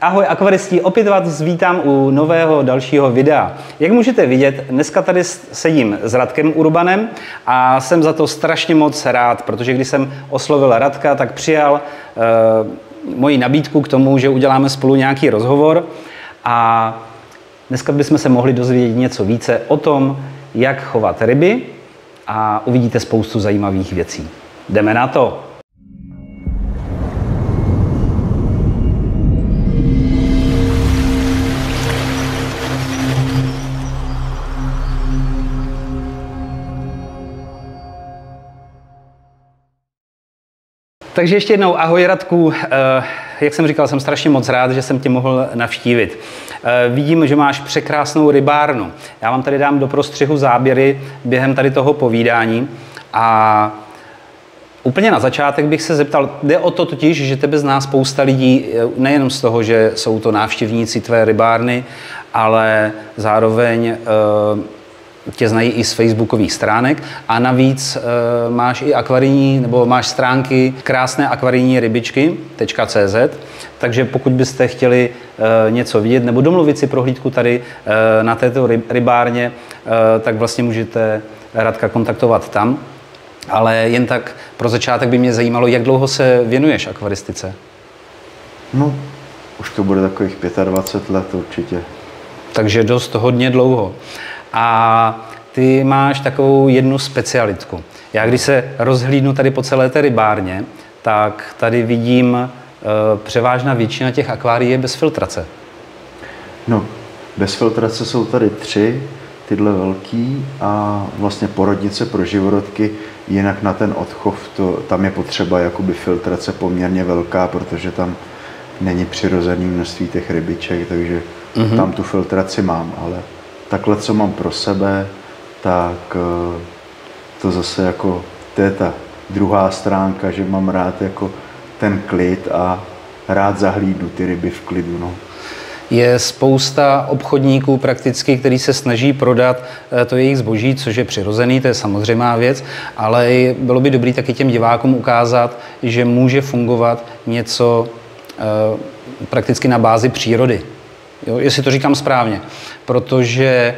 Ahoj akvaristi, opět vás vítám u nového dalšího videa. Jak můžete vidět, dneska tady sedím s Radkem Urbanem a jsem za to strašně moc rád, protože když jsem oslovil Radka, tak přijal moji nabídku k tomu, že uděláme spolu nějaký rozhovor a dneska bychom se mohli dozvědět něco více o tom, jak chovat ryby a uvidíte spoustu zajímavých věcí. Jdeme na to! Takže ještě jednou ahoj Radku, jak jsem říkal, jsem strašně moc rád, že jsem tě mohl navštívit. Vidím, že máš překrásnou rybárnu. Já vám tady dám do prostřihu záběry během tady toho povídání a úplně na začátek bych se zeptal, jde o to totiž, že tebe zná spousta lidí, nejenom z toho, že jsou to návštěvníci tvé rybárny, ale zároveň tě znají i z facebookových stránek a navíc máš i akvarijní, nebo máš stránky krásné akvarijní rybičky.cz, takže pokud byste chtěli něco vidět nebo domluvit si prohlídku tady na této rybárně, tak vlastně můžete Radka kontaktovat tam. Ale jen tak pro začátek by mě zajímalo, jak dlouho se věnuješ akvaristice? No, už to bude takových 25 let určitě. Takže dost hodně dlouho. A ty máš takovou jednu specialitku. Já když se rozhlídnu tady po celé té rybárně, tak tady vidím převážná většina těch akvárií je bez filtrace. No, bez filtrace jsou tady 3, tyhle velký a vlastně porodnice pro živorodky, jinak na ten odchov, tam je potřeba jakoby filtrace poměrně velká, protože tam není přirozené množství těch rybiček, takže tam tu filtraci mám, ale takhle, co mám pro sebe, tak to zase jako, to je ta druhá stránka, že mám rád jako ten klid a rád zahlídnu ty ryby v klidu. No. Je spousta obchodníků prakticky, který se snaží prodat to jejich zboží, což je přirozený, to je samozřejmá věc, ale bylo by dobré taky těm divákům ukázat, že může fungovat něco prakticky na bázi přírody. Jo, jestli to říkám správně, protože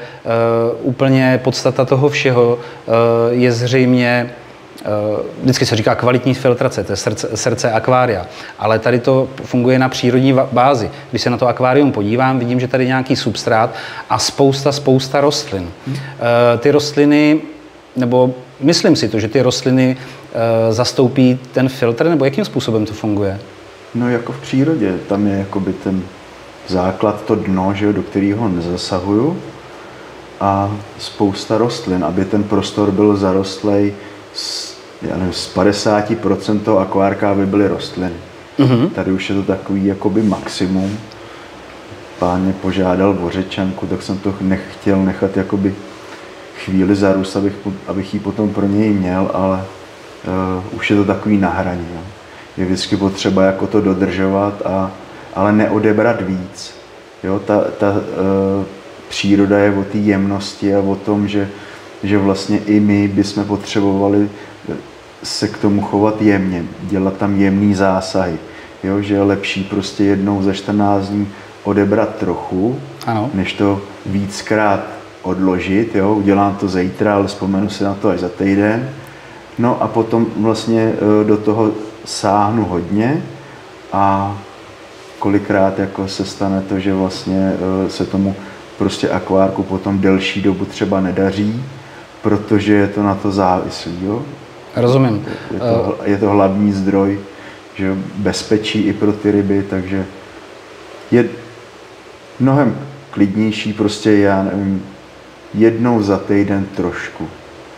úplně podstata toho všeho je zřejmě, vždycky se říká kvalitní filtrace, to je srdce akvária, ale tady to funguje na přírodní bázi. Když se na to akvárium podívám, vidím, že tady je nějaký substrát a spousta rostlin. Ty rostliny, nebo myslím si to, že ty rostliny zastoupí ten filtr, nebo jakým způsobem to funguje? No jako v přírodě, tam je jakoby ten základ, to dno, že, do kterého nezasahuju a spousta rostlin, aby ten prostor byl zarostlej z 50% toho akvárka, aby byly rostliny. Tady už je to takový jakoby maximum. Pán mě požádal o řečanku, tak jsem to chtěl nechat jakoby chvíli zarůst, abych ji potom pro něj měl, ale už je to takový na hraně. Jo. Je vždycky potřeba jako to dodržovat, ale neodebrat víc. Jo, ta příroda je o té jemnosti a o tom, že vlastně i my bychom potřebovali se k tomu chovat jemně, dělat tam jemný zásahy. Jo, že je lepší prostě jednou za 14 dní odebrat trochu, ano, než to víckrát odložit. Jo, udělám to zítra, ale vzpomenu si na to až za týden. No a potom vlastně do toho sáhnu hodně a kolikrát jako se stane to, že vlastně se tomu prostě akvárku potom delší dobu třeba nedaří, protože je to na to závislý. Jo? Rozumím. Je to hlavní zdroj, že bezpečí i pro ty ryby, takže je mnohem klidnější prostě, já nevím, jednou za týden trošku.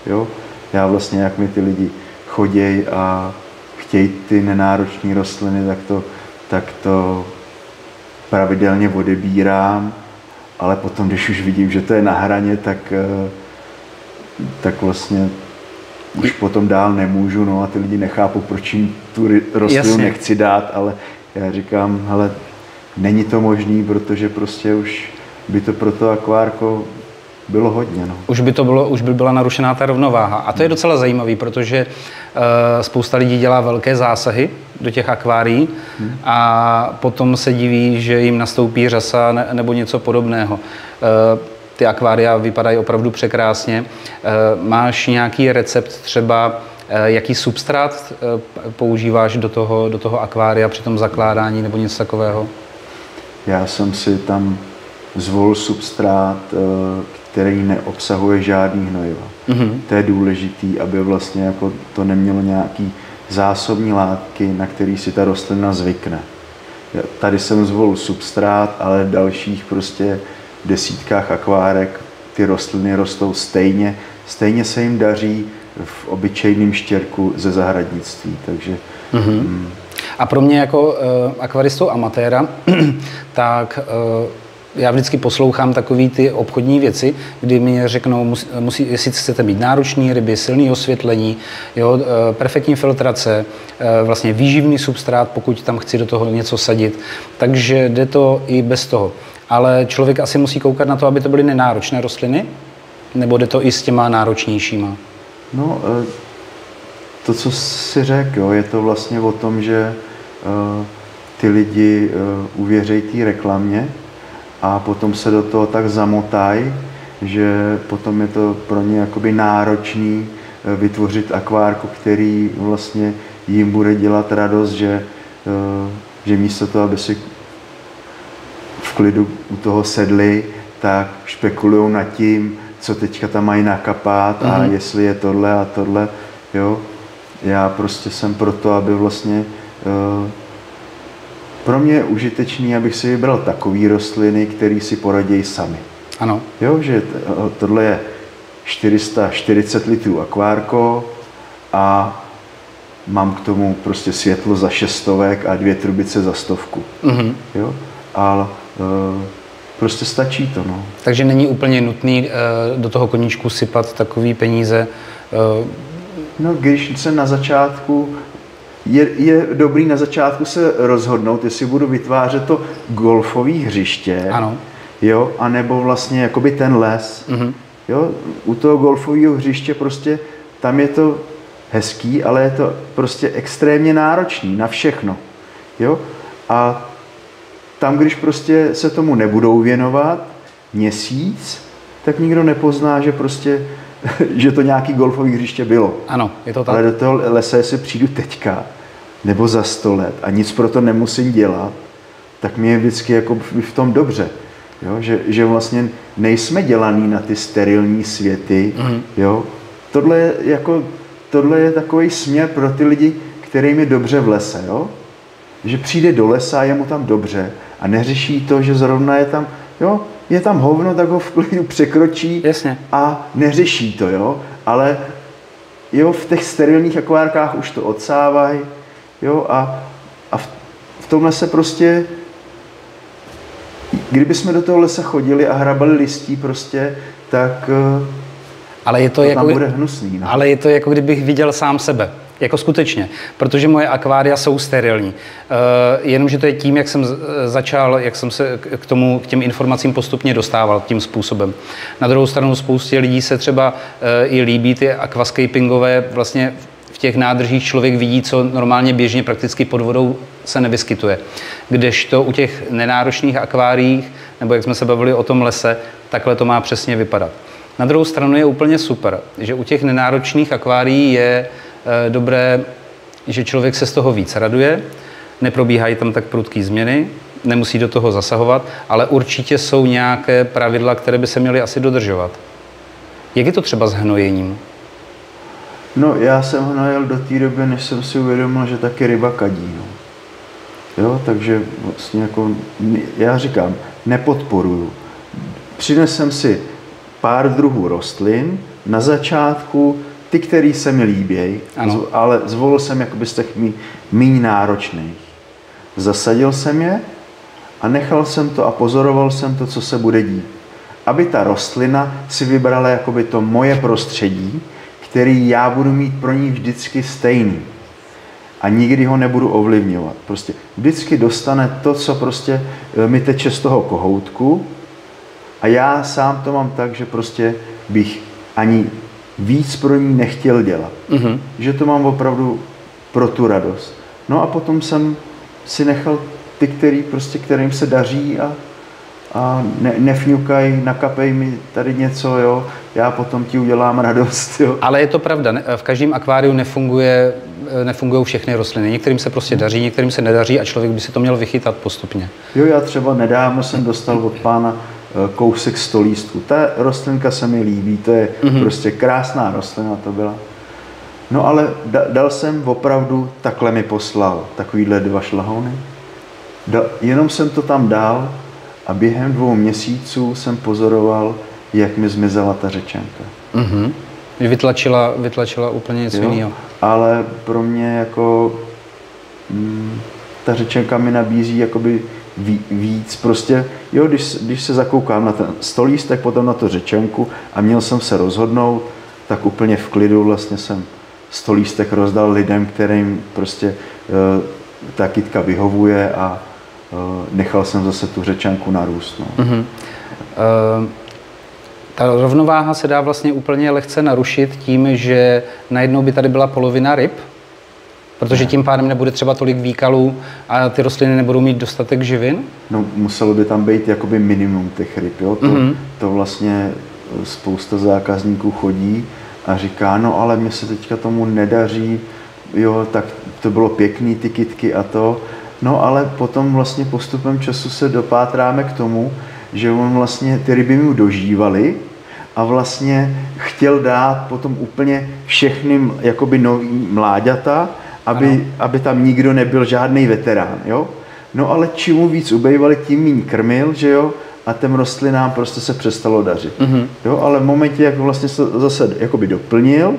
Jo? Já vlastně, jak mi ty lidi chodějí a chtějí ty nenáročné rostliny, tak to pravidelně odebírám, ale potom, když už vidím, že to je na hraně, tak vlastně už potom dál nemůžu, no a ty lidi nechápou, proč jim tu rostlinu nechci dát, ale já říkám, hele, není to možný, protože prostě už by to pro to akvárko bylo hodně. No. Už by byla narušená ta rovnováha. A to je docela zajímavý, protože spousta lidí dělá velké zásahy do těch akvárií a potom se diví, že jim nastoupí řasa nebo něco podobného. Ty akvária vypadají opravdu překrásně. Máš nějaký recept třeba, jaký substrát používáš do toho akvária při tom zakládání nebo něco takového? Já jsem si tam zvolil substrát, který neobsahuje žádný hnojiva. To je důležitý, aby vlastně jako to nemělo nějaký zásobní látky, na který si ta rostlina zvykne. Tady jsem zvolil substrát, ale v dalších prostě desítkách akvárek ty rostliny rostou stejně. Stejně se jim daří v obyčejném štěrku ze zahradnictví, takže... A pro mě jako akvaristou amatéra, tak já vždycky poslouchám takový ty obchodní věci, kdy mi řeknou, jestli chcete mít náročný ryby, silný osvětlení, jo, perfektní filtrace, vlastně výživný substrát, pokud tam chci do toho něco sadit. Takže jde to i bez toho. Ale člověk asi musí koukat na to, aby to byly nenáročné rostliny, nebo jde to i s těma náročnějšíma? No, to, co jsi řekl, je to vlastně o tom, že ty lidi uvěří té reklamě a potom se do toho tak zamotají, že potom je to pro ně jakoby náročný vytvořit akvárko, který vlastně jim bude dělat radost, že místo toho, aby si v klidu u toho sedli, tak špekulují nad tím, co teďka tam mají nakapat a jestli je tohle a tohle, jo. Já prostě jsem proto, aby vlastně pro mě je užitečný, abych si vybral takový rostliny, které si poradějí sami. Ano. Jo, že tohle je 440 litrů akvárko a mám k tomu prostě světlo za 600 a 2 trubice za 100. Jo, ale prostě stačí to, no. Takže není úplně nutný do toho koníčku sypat takový peníze. No, když se na začátku, je dobrý na začátku se rozhodnout, jestli budu vytvářet to golfové hřiště, ano. Jo, anebo vlastně jakoby ten les. Jo, u toho golfového hřiště prostě tam je to hezký, ale je to prostě extrémně náročný na všechno. Jo, a tam, když prostě se tomu nebudou věnovat měsíc, tak nikdo nepozná, že prostě že to nějaký golfový hřiště bylo. Ano, je to tak. Ale do toho lesa, jestli přijdu teďka, nebo za 100 let a nic pro to nemusím dělat, tak mě je vždycky jako v tom dobře. Jo? Že vlastně nejsme dělaný na ty sterilní světy. Jo? Tohle je takový směr pro ty lidi, kterým je dobře v lese. Jo? Že přijde do lesa a je mu tam dobře a neřeší to, že zrovna je tam, jo, je tam hovno, tak ho v klidu překročí. Jasně. A neřeší to, jo, ale jo, v těch sterilních akvárkách už to odsávají, jo, a v tomhle se prostě, kdyby jsme do toho lesa chodili a hrabali listí prostě, tak ale je to jako, tam bude hnusný. No. Ale je to jako kdybych viděl sám sebe. Jako skutečně, protože moje akvária jsou sterilní. Jenomže to je tím, jak jsem začal, jak jsem se k těm informacím postupně dostával tím způsobem. Na druhou stranu spoustě lidí se třeba i líbí ty aquascapingové, vlastně v těch nádržích člověk vidí, co normálně běžně prakticky pod vodou se nevyskytuje. Kdežto u těch nenáročných akváriích, nebo jak jsme se bavili o tom lese, takhle to má přesně vypadat. Na druhou stranu je úplně super, že u těch nenáročných akvárií je dobré, že člověk se z toho víc raduje, neprobíhají tam tak prudký změny, nemusí do toho zasahovat, ale určitě jsou nějaké pravidla, které by se měly asi dodržovat. Jak je to třeba s hnojením? No, já jsem hnojil do té doby, než jsem si uvědomil, že taky ryba kadí. No. Jo, takže vlastně jako, já říkám, nepodporuju. Přinesem si pár druhů rostlin, na začátku ty, který se mi líbějí, ale zvolil jsem jakoby z těch míň náročných. Zasadil jsem je a nechal jsem to a pozoroval jsem to, co se bude dít. Aby ta rostlina si vybrala jakoby to moje prostředí, který já budu mít pro ní vždycky stejný. A nikdy ho nebudu ovlivňovat. Prostě vždycky dostane to, co prostě mi teče z toho kohoutku A já sám to mám tak, že prostě bych ani víc pro ní nechtěl dělat. Že to mám opravdu pro tu radost. No a potom jsem si nechal ty, kterým se daří a nefňukaj, nakapej mi tady něco, jo, já potom ti udělám radost, jo. Ale je to pravda, v každém akváriu nefungují všechny rostliny. Některým se prostě daří, některým se nedaří a člověk by si to měl vychytat postupně. Jo, já třeba nedávno jsem dostal od pána kousek stolístku. Ta rostlinka se mi líbí, to je prostě krásná rostlina to byla. No ale dal jsem opravdu, takhle mi poslal, takovýhle 2 šlahouny. Jenom jsem to tam dal a během 2 měsíců jsem pozoroval, jak mi zmizela ta řečenka. Vytlačila úplně něco jiného. Ale pro mě jako ta řečenka mi nabízí jakoby víc prostě, jo, když se zakoukám na ten stolístek, potom na tu řečenku a měl jsem se rozhodnout, tak úplně v klidu vlastně jsem stolístek rozdal lidem, kterým prostě ta kytka vyhovuje a nechal jsem zase tu řečenku narůst. No. Ta rovnováha se dá vlastně úplně lehce narušit tím, že najednou by tady byla polovina ryb, protože tím pádem nebude třeba tolik výkalů a ty rostliny nebudou mít dostatek živin? No, muselo by tam být jakoby minimum těch ryb, jo? To vlastně spousta zákazníků chodí a říká, no ale mně se teďka tomu nedaří, jo, tak to bylo pěkný, ty kytky a to. No ale potom vlastně postupem času se dopátráme k tomu, že on vlastně ty ryby mu dožívaly a vlastně chtěl dát potom úplně všechny jakoby nový mláďata, aby tam nikdo nebyl žádný veterán, jo. No ale čím mu víc ubejvali, tím méně krmil, že jo, a těm rostlinám prostě se přestalo dařit. Jo, ale v momentě, jak vlastně se zase jakoby doplnil,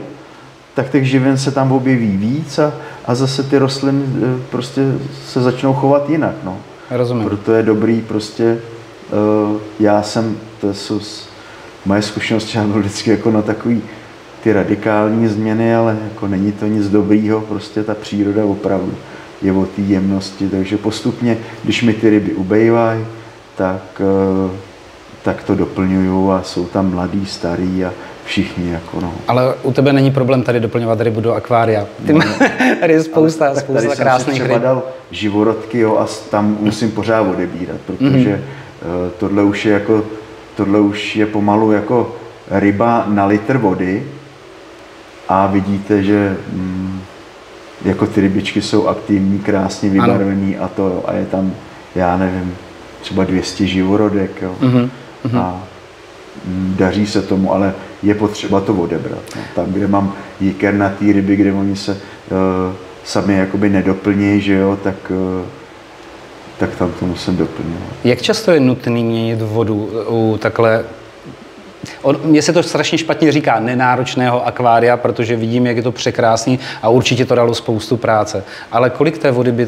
tak těch živin se tam objeví víc a zase ty rostliny prostě se začnou chovat jinak, no. Rozumím. Proto je dobrý prostě, to jsou moje zkušenosti, já byl vždycky jako na takový ty radikální změny, ale jako není to nic dobrýho, prostě ta příroda opravdu je o té jemnosti, takže postupně, když mi ty ryby ubejvají, tak to doplňuju a jsou tam mladý, starý a všichni jako no. Ale u tebe není problém tady doplňovat rybu do akvária. Tady je spousta krásných ryb. Třeba dal živorodky, jo, a tam musím pořád odebírat, protože tohle už je pomalu jako ryba na litr vody a vidíte, že jako ty rybičky jsou aktivní, krásně vybarvený a je tam, já nevím, třeba 200 živorodek, jo. A daří se tomu, ale je potřeba to odebrat. No. Tam, kde mám jikernatý ryby, kde oni se sami jakoby nedoplní, že jo, tak tam to musím doplňovat. Jak často je nutný měnit vodu u takhle, mně se to strašně špatně říká, nenáročného akvária, protože vidím, jak je to překrásný a určitě to dalo spoustu práce. Ale kolik té vody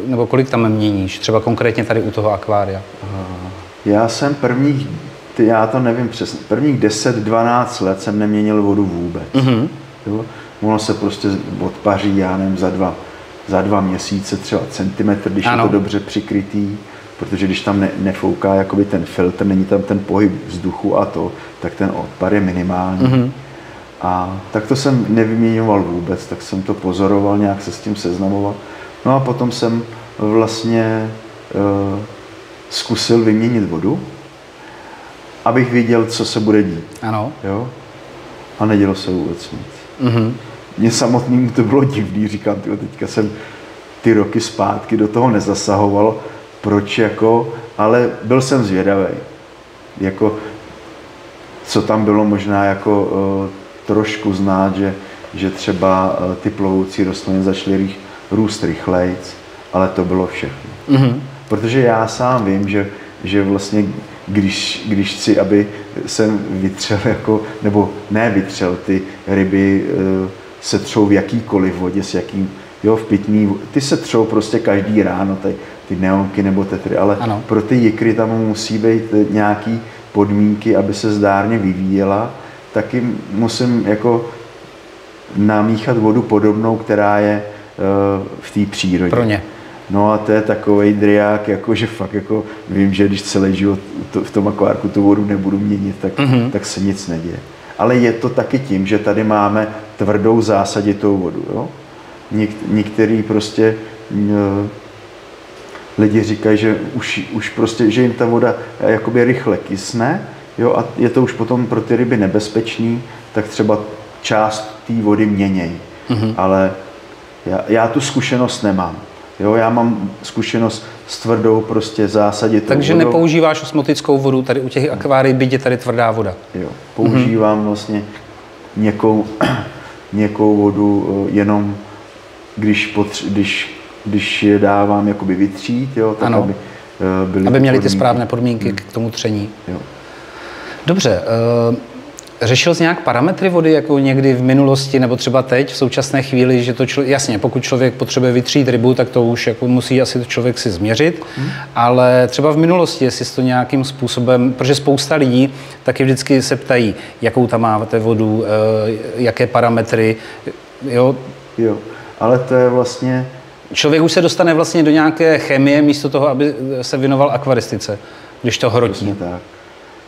nebo kolik tam měníš, třeba konkrétně tady u toho akvária? Já jsem já to nevím přesně, prvních 10-12 let jsem neměnil vodu vůbec. Jo? Ono se prostě odpaří, já nevím, za 2 měsíce třeba centimetr, když je to dobře přikrytý, protože když tam nefouká jakoby ten filtr, není tam ten pohyb vzduchu tak ten odpar je minimální. A tak to jsem nevyměňoval vůbec, tak jsem to pozoroval, nějak se s tím seznamoval. No a potom jsem vlastně zkusil vyměnit vodu, abych viděl, co se bude dít. Ano. Jo? A nedělo se vůbec nic. Mně samotnému to bylo divný, říkám, teďka jsem ty roky zpátky do toho nezasahoval, proč jako, ale byl jsem zvědavý. Jako, co tam bylo možná jako trošku znát, že třeba ty plovoucí rostliny začaly růst rychlejc, ale to bylo všechno. Protože já sám vím, že vlastně když chci, aby jsem vytřel jako, nebo ne vytřel, ty ryby se třou v jakýkoliv vodě, s jakým, jo, v pitný, ty se třou prostě každý ráno, ty neonky nebo tetry, ale pro ty jikry tam musí být nějaký podmínky, aby se zdárně vyvíjela, taky musím jako namíchat vodu podobnou, která je v té přírodě. Pro ně. No a to je takovej driák, jako, že fakt jako vím, že když celý život v tom akvárku tu vodu nebudu měnit, tak se nic neděje. Ale je to taky tím, že tady máme tvrdou zásaditou vodu. Jo? Některý prostě lidi říkají, že už prostě, že jim ta voda jakoby rychle kysne, jo, a je to už potom pro ty ryby nebezpečný, tak třeba část té vody měnějí. Ale já tu zkušenost nemám. Jo, já mám zkušenost s tvrdou prostě zásaditou Takže vodou. nepoužíváš osmotickou vodu tady u těch akvárií, byť je tady tvrdá voda. Jo, používám vlastně měkkou vodu jenom když je dávám jakoby vytřít, jo, tak ano. aby měly ty správné podmínky k tomu tření. Jo. Dobře, řešil jsi nějak parametry vody, jako někdy v minulosti, nebo třeba teď, v současné chvíli, že to jasně, pokud člověk potřebuje vytřít rybu, tak to už jako musí asi to člověk si změřit, ale třeba v minulosti, jestli to nějakým způsobem, protože spousta lidí taky vždycky se ptají, jakou tam máte vodu, jaké parametry, jo. Jo, ale to je vlastně... Člověk už se dostane vlastně do nějaké chemie, místo toho, aby se věnoval akvaristice, když to hrotí. Tak.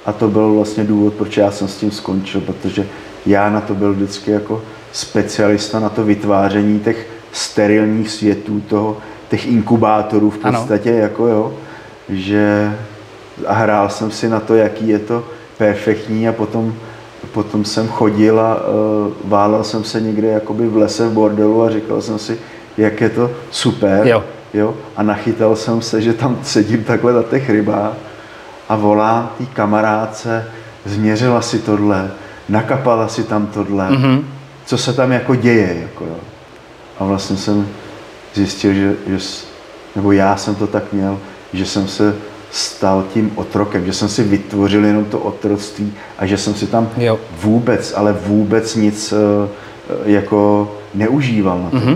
A to byl vlastně důvod, proč já jsem s tím skončil, protože já na to byl vždycky jako specialista na to vytváření těch sterilních světů, těch inkubátorů v podstatě, jako jo, že a hrál jsem si na to, jaký je to perfektní a potom jsem chodil a válel jsem se někde jakoby v lese v bordelu a říkal jsem si, jak je to super, jo, a nachytal jsem se, že tam sedím takhle na těch rybách a volám té kamarádce, změřila si tohle, nakapala si tam tohle, co se tam jako děje. Jako, jo. A vlastně jsem zjistil, nebo já jsem to tak měl, že jsem se stal tím otrokem, že jsem si vytvořil jenom to otroctví a že jsem si tam vůbec nic jako neužíval na to.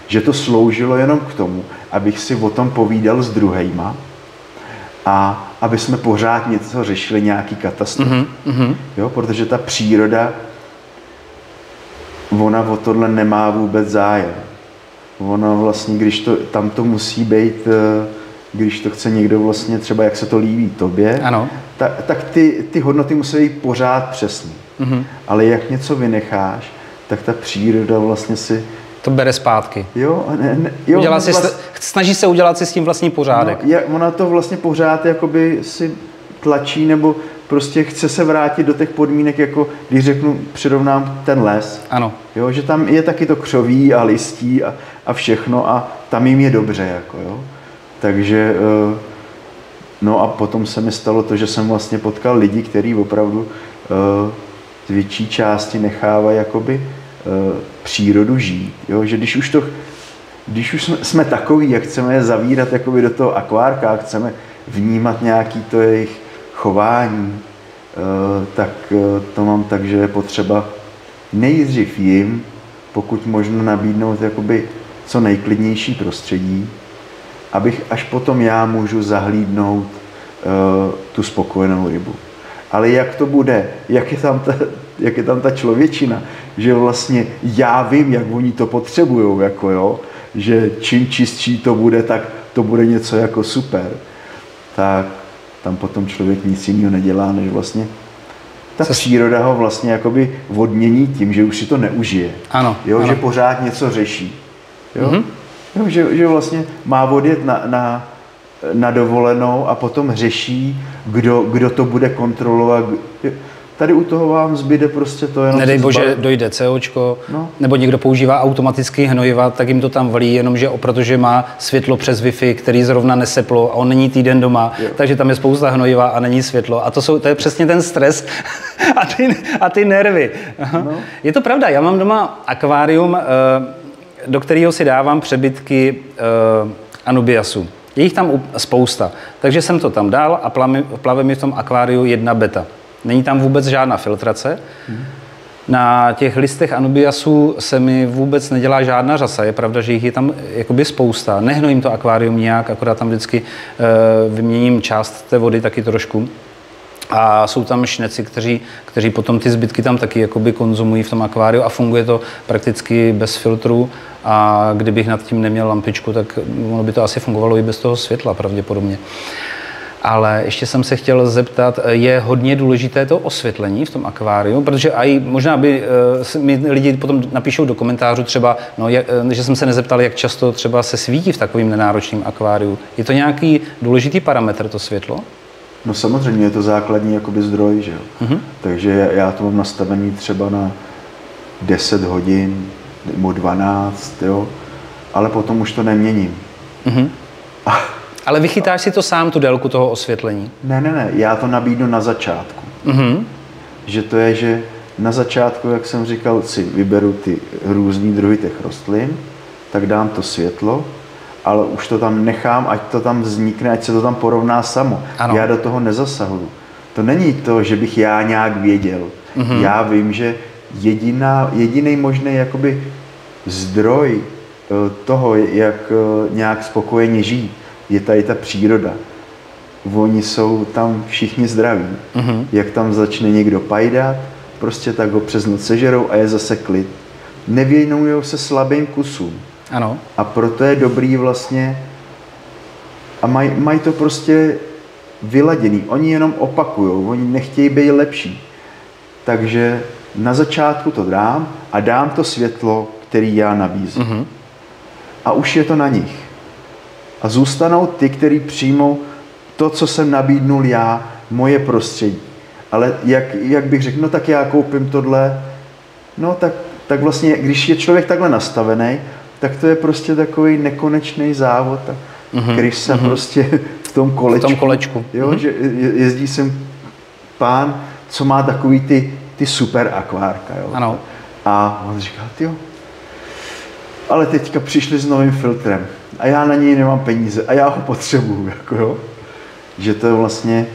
Že to sloužilo jenom k tomu, abych si o tom povídal s druhejma, a aby jsme pořád něco řešili, nějaký katastrofy. Jo, protože ta příroda, ona o tohle nemá vůbec zájem. Ona vlastně, tam to musí být, když to chce někdo vlastně třeba, jak se to líbí tobě, ano. Tak ty hodnoty musí být pořád přesný. Ale jak něco vynecháš, tak ta příroda vlastně si to bere zpátky. Jo, snaží se udělat si s tím vlastní pořádek. No, ona to vlastně pořád jakoby si tlačí, nebo prostě chce se vrátit do těch podmínek, jako když přirovnám ten les. Ano. Jo, že tam je taky to křoví a listí a všechno a tam jim je dobře, jako jo. Takže, no a potom se mi stalo to, že jsem vlastně potkal lidi, kteří opravdu z větší části nechávají jakoby přírodu žít, jo? Že když už jsme takový, jak chceme je zavírat jakoby do toho akvárka, chceme vnímat nějaký to jejich chování, tak to mám tak, že je potřeba nejdřív jim, pokud možno nabídnout jakoby co nejklidnější prostředí, abych až potom já můžu zahlídnout tu spokojenou rybu. Ale jak to bude, jak je tam ta člověčina, že vlastně já vím, jak oni to potřebujou, jako jo, že čím čistší to bude, tak to bude něco jako super. Tak tam potom člověk nic jiného nedělá, než vlastně ta příroda ho vlastně jakoby odmění tím, že už si to neužije. Ano, jo, ano. Že pořád něco řeší. Jo? Jo, že vlastně má odjet na dovolenou a potom řeší, kdo to bude kontrolovat. Tady u toho vám zbyde prostě to jenom... Nedej bože, dojde COčko, nebo někdo používá automaticky hnojiva, tak jim to tam valí, jenomže protože má světlo přes Wi-Fi, který zrovna neseplo a on není týden doma, takže tam je spousta hnojiva a není světlo. A to je přesně ten stres a ty nervy. No. Je to pravda, já mám doma akvárium, do kterého si dávám přebytky anubiasu. Je jich tam spousta, takže jsem to tam dal a plave mi v tom akváriu 1 beta. Není tam vůbec žádná filtrace. Na těch listech anubiasu se mi vůbec nedělá žádná řasa. Je pravda, že jich je tam jakoby spousta. Nehnojím to akvárium nijak, akorát tam vždycky vyměním část té vody taky trošku. A jsou tam šneci, kteří potom ty zbytky tam taky jakoby konzumují v tom akváriu a funguje to prakticky bez filtru. a kdybych nad tím neměl lampičku, tak ono by to asi fungovalo i bez toho světla pravděpodobně. Ale ještě jsem se chtěl zeptat, je hodně důležité to osvětlení v tom akváriu, protože aj možná by mi lidi potom napíšou do komentářů třeba, no, že jsem se nezeptal, jak často třeba se svítí v takovým nenáročném akváriu. Je to nějaký důležitý parametr, to světlo? No samozřejmě je to základní jakoby zdroj, že jo. Takže já to mám nastavený třeba na 10 hodin nebo 12, jo, ale potom už to neměním. Ale vychytáš si to sám, tu délku toho osvětlení? Ne, já to nabídnu na začátku. Že to je, že na začátku, jak jsem říkal, si vyberu ty různý druhy těch rostlin, tak dám to světlo, ale už to tam nechám, ať to tam vznikne, ať se to tam porovná samo. Ano. Já do toho nezasahuju. To není to, že bych já nějak věděl. Já vím, že jediný možný jakoby zdroj toho, jak nějak spokojeně žít, je tady ta příroda. Oni jsou tam všichni zdraví. Jak tam začne někdo pajdat, prostě tak ho přes noc sežerou a je zase klid. Nevěnují se slabým kusům. Ano. A proto je dobrý vlastně a mají to prostě vyladěný. Oni jenom opakujou, oni nechtějí být lepší. Takže na začátku to dám a dám to světlo, který já nabízím. A už je to na nich. A zůstanou ty, kteří přijmou to, co jsem nabídnul já, moje prostředí. Ale jak bych řekl, no tak já koupím tohle, no tak vlastně, když je člověk takhle nastavený, tak to je prostě takový nekonečný závod, který se prostě v tom kolečku. Jo, že jezdí sem pán, co má takový ty super akvárka. Jo. Ano. A on říká, tyjo, ale teďka přišli s novým filtrem a já na něj nemám peníze a já ho potřebuju. Jako jo. Že to vlastně,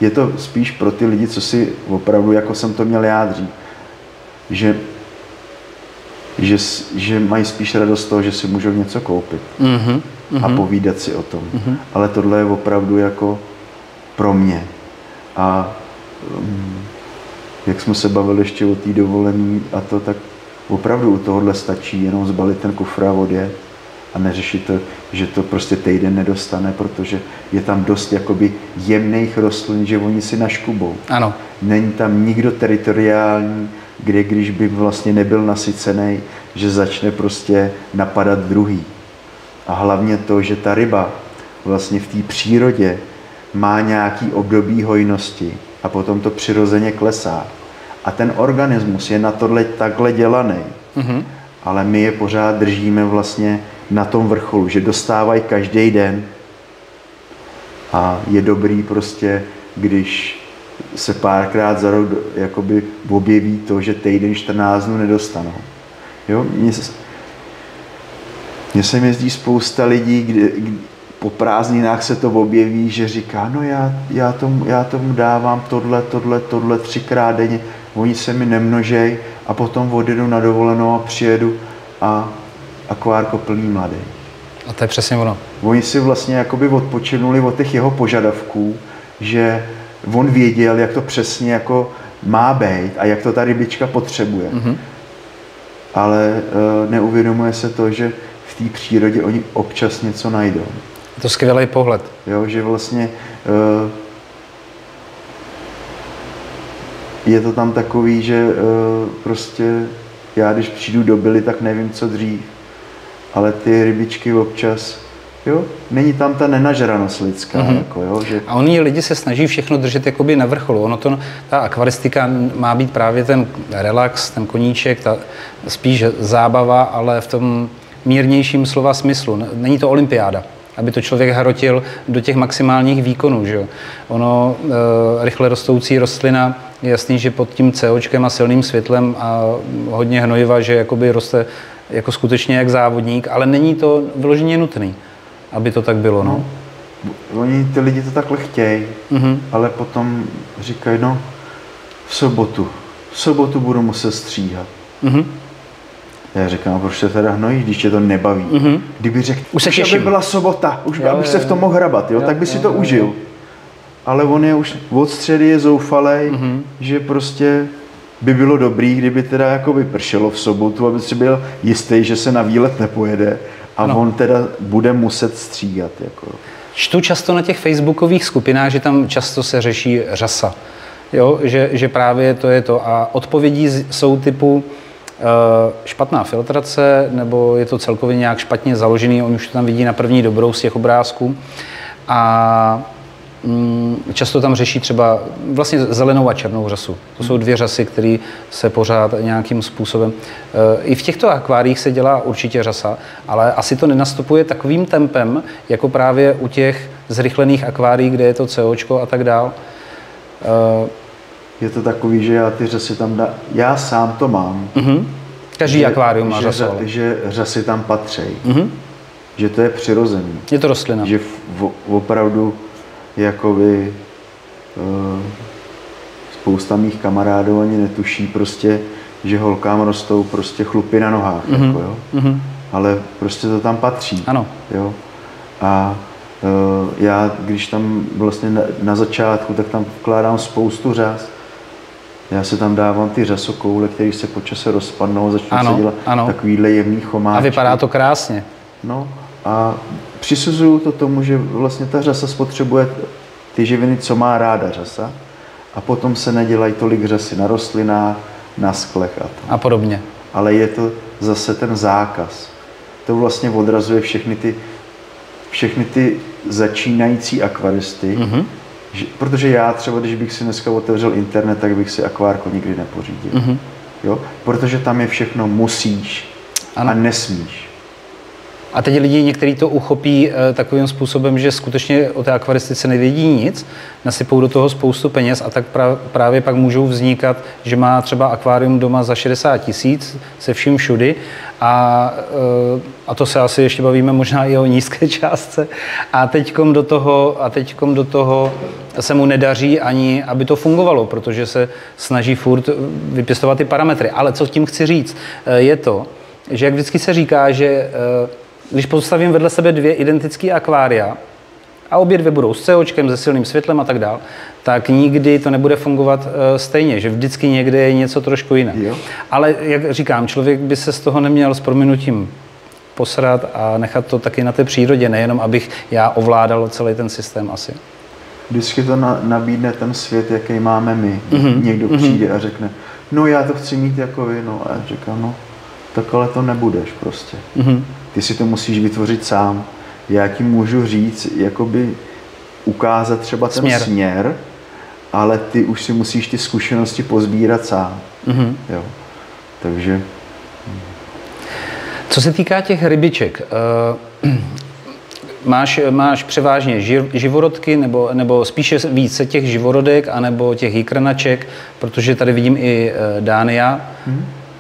je to spíš pro ty lidi, co si opravdu, jako jsem to měl já dřív, že mají spíš radost z toho, že si můžou něco koupit a povídat si o tom. Ale tohle je opravdu jako pro mě. A jak jsme se bavili ještě o té dovolené a to, tak opravdu u tohohle stačí jenom zbalit ten kufr a odjet a neřešit to, že to prostě týden nedostane, protože je tam dost jakoby jemných rostlin, že oni si naškubou. Ano. Není tam nikdo teritoriální, kde když by vlastně nebyl nasycený, že začne prostě napadat druhý. A hlavně to, že ta ryba vlastně v té přírodě má nějaký období hojnosti a potom to přirozeně klesá. A ten organismus je na tohle takhle dělaný. Ale my je pořád držíme vlastně na tom vrcholu, že dostávají každý den. A je dobrý prostě, když se párkrát za rok jakoby objeví to, že týden 14 dnů nedostanou. Jo? Mně se jezdí spousta lidí, kde po prázdninách se to objeví, že říká, no já tomu dávám tohle 3krát denně, oni se mi nemnožej a potom odjedu na dovolenou a přijedu a akvárko plný mladý. A to je přesně ono. Oni si vlastně jakoby odpočinuli od těch jeho požadavků, že on věděl, jak to přesně jako má být a jak to ta rybička potřebuje. Ale neuvědomuje se to, že v té přírodě oni občas něco najdou. Je to skvělý pohled. Jo, že vlastně je to tam takový, že prostě já když přijdu do Bily, tak nevím, co dřív. Ale ty rybičky občas, jo, není tam ta nenažranost lidská. Jako, jo, že... A oni lidi se snaží všechno držet jakoby na vrcholu. Ta akvaristika má být právě ten relax, ten koníček, ta spíš zábava, ale v tom mírnějším slova smyslu. Není to olympiáda, aby to člověk hrotil do těch maximálních výkonů. Že? Rychle rostoucí rostlina, je jasný, že pod tím COčkem a silným světlem a hodně hnojiva, že jakoby roste jako skutečně jak závodník, ale není to vyloženě nutný, aby to tak bylo. No. Oni, ty lidi to takhle chtějí, ale potom říkají, no v sobotu budu muset stříhat. Já říkám, proč se teda hnojíš, když tě to nebaví. Kdyby řekl, už aby byla sobota, abych se v tom mohl hrabat, tak by si to užil. Ale on je už od středy je zoufalej, že prostě by bylo dobrý, kdyby teda jakoby pršelo v sobotu, aby si byl jistý, že se na výlet nepojede a on teda bude muset stříhat. Jako. Čtu často na těch facebookových skupinách, že tam často se řeší řasa. Jo? Že právě to je to. A odpovědí jsou typu špatná filtrace, nebo je to celkově nějak špatně založený, on už to tam vidí na první dobrou z těch obrázků. A často tam řeší třeba vlastně zelenou a černou řasu. To jsou dvě řasy, které se pořád nějakým způsobem... I v těchto akváriích se dělá určitě řasa, ale asi to nenastupuje takovým tempem, jako právě u těch zrychlených akvárií, kde je to COčko a tak dál. Je to takový, že já ty řasy tam já sám to mám. Každý akvárium má řasu. Že řasy tam patří. Že to je přirozený. Je to rostlina. Že opravdu jakoby spousta mých kamarádů ani netuší prostě, že holkám rostou prostě chlupy na nohách. Jako, jo? Ale prostě to tam patří. Ano. Jo? A já, když tam vlastně na začátku, tak tam vkládám spoustu řas. Já se tam dávám ty řasokoule, které se po čase rozpadnou, začnou se dělat takovýhle jemný chomáčky. A vypadá to krásně. No a přisuzuju to tomu, že vlastně ta řasa spotřebuje ty živiny, co má ráda řasa, a potom se nedělají tolik řasy na rostlinách, na sklech a to. A podobně. Ale je to zase ten zákaz. To vlastně odrazuje všechny ty začínající akvaristy, protože já třeba, když bych si dneska otevřel internet, tak bych si akvárko nikdy nepořídil. Jo? Protože tam je všechno musíš a nesmíš. A teď lidi někteří to uchopí takovým způsobem, že skutečně o té akvaristice nevědí nic, nasypou do toho spoustu peněz a tak právě pak můžou vznikat, že má třeba akvárium doma za 60 000 se vším všudy a to se asi ještě bavíme možná i o nízké částce a teďkom do toho se mu nedaří ani, aby to fungovalo, protože se snaží furt vypěstovat ty parametry. Ale co tím chci říct, je to, že jak vždycky se říká, že když postavím vedle sebe dvě identické akvária a obě dvě budou s COčkem, se silným světlem a tak dál, tak nikdy to nebude fungovat stejně, že vždycky někde je něco trošku jiné. Jo. Ale jak říkám, člověk by se z toho neměl s prominutím posrat a nechat to taky na té přírodě, nejenom abych já ovládal celý ten systém asi. Vždycky to nabídne ten svět, jaký máme my. Někdo přijde a řekne, no já to chci mít jako vy, no a já říkám, no tak ale to nebudeš prostě. Ty si to musíš vytvořit sám. Já ti můžu říct, jakoby ukázat třeba ten směr, ale ty už si musíš ty zkušenosti pozbírat sám. Jo. Takže... Co se týká těch rybiček, máš převážně živorodky, nebo spíše více těch živorodek, anebo těch jikrnaček, protože tady vidím i dánia,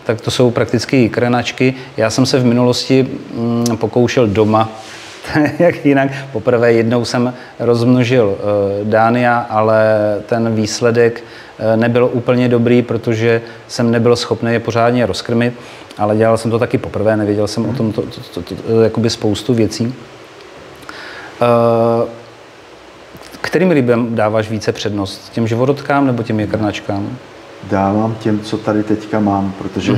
tak to jsou prakticky jikrnačky. Já jsem se v minulosti pokoušel doma, jak jinak. Poprvé jednou jsem rozmnožil dánia, ale ten výsledek nebyl úplně dobrý, protože jsem nebyl schopný je pořádně rozkrmit, ale dělal jsem to taky poprvé, nevěděl jsem o tom jakoby spoustu věcí. Kterým rybám dáváš více přednost? Těm živorodkám nebo těm jikrnačkám? Dávám těm, co tady teďka mám, protože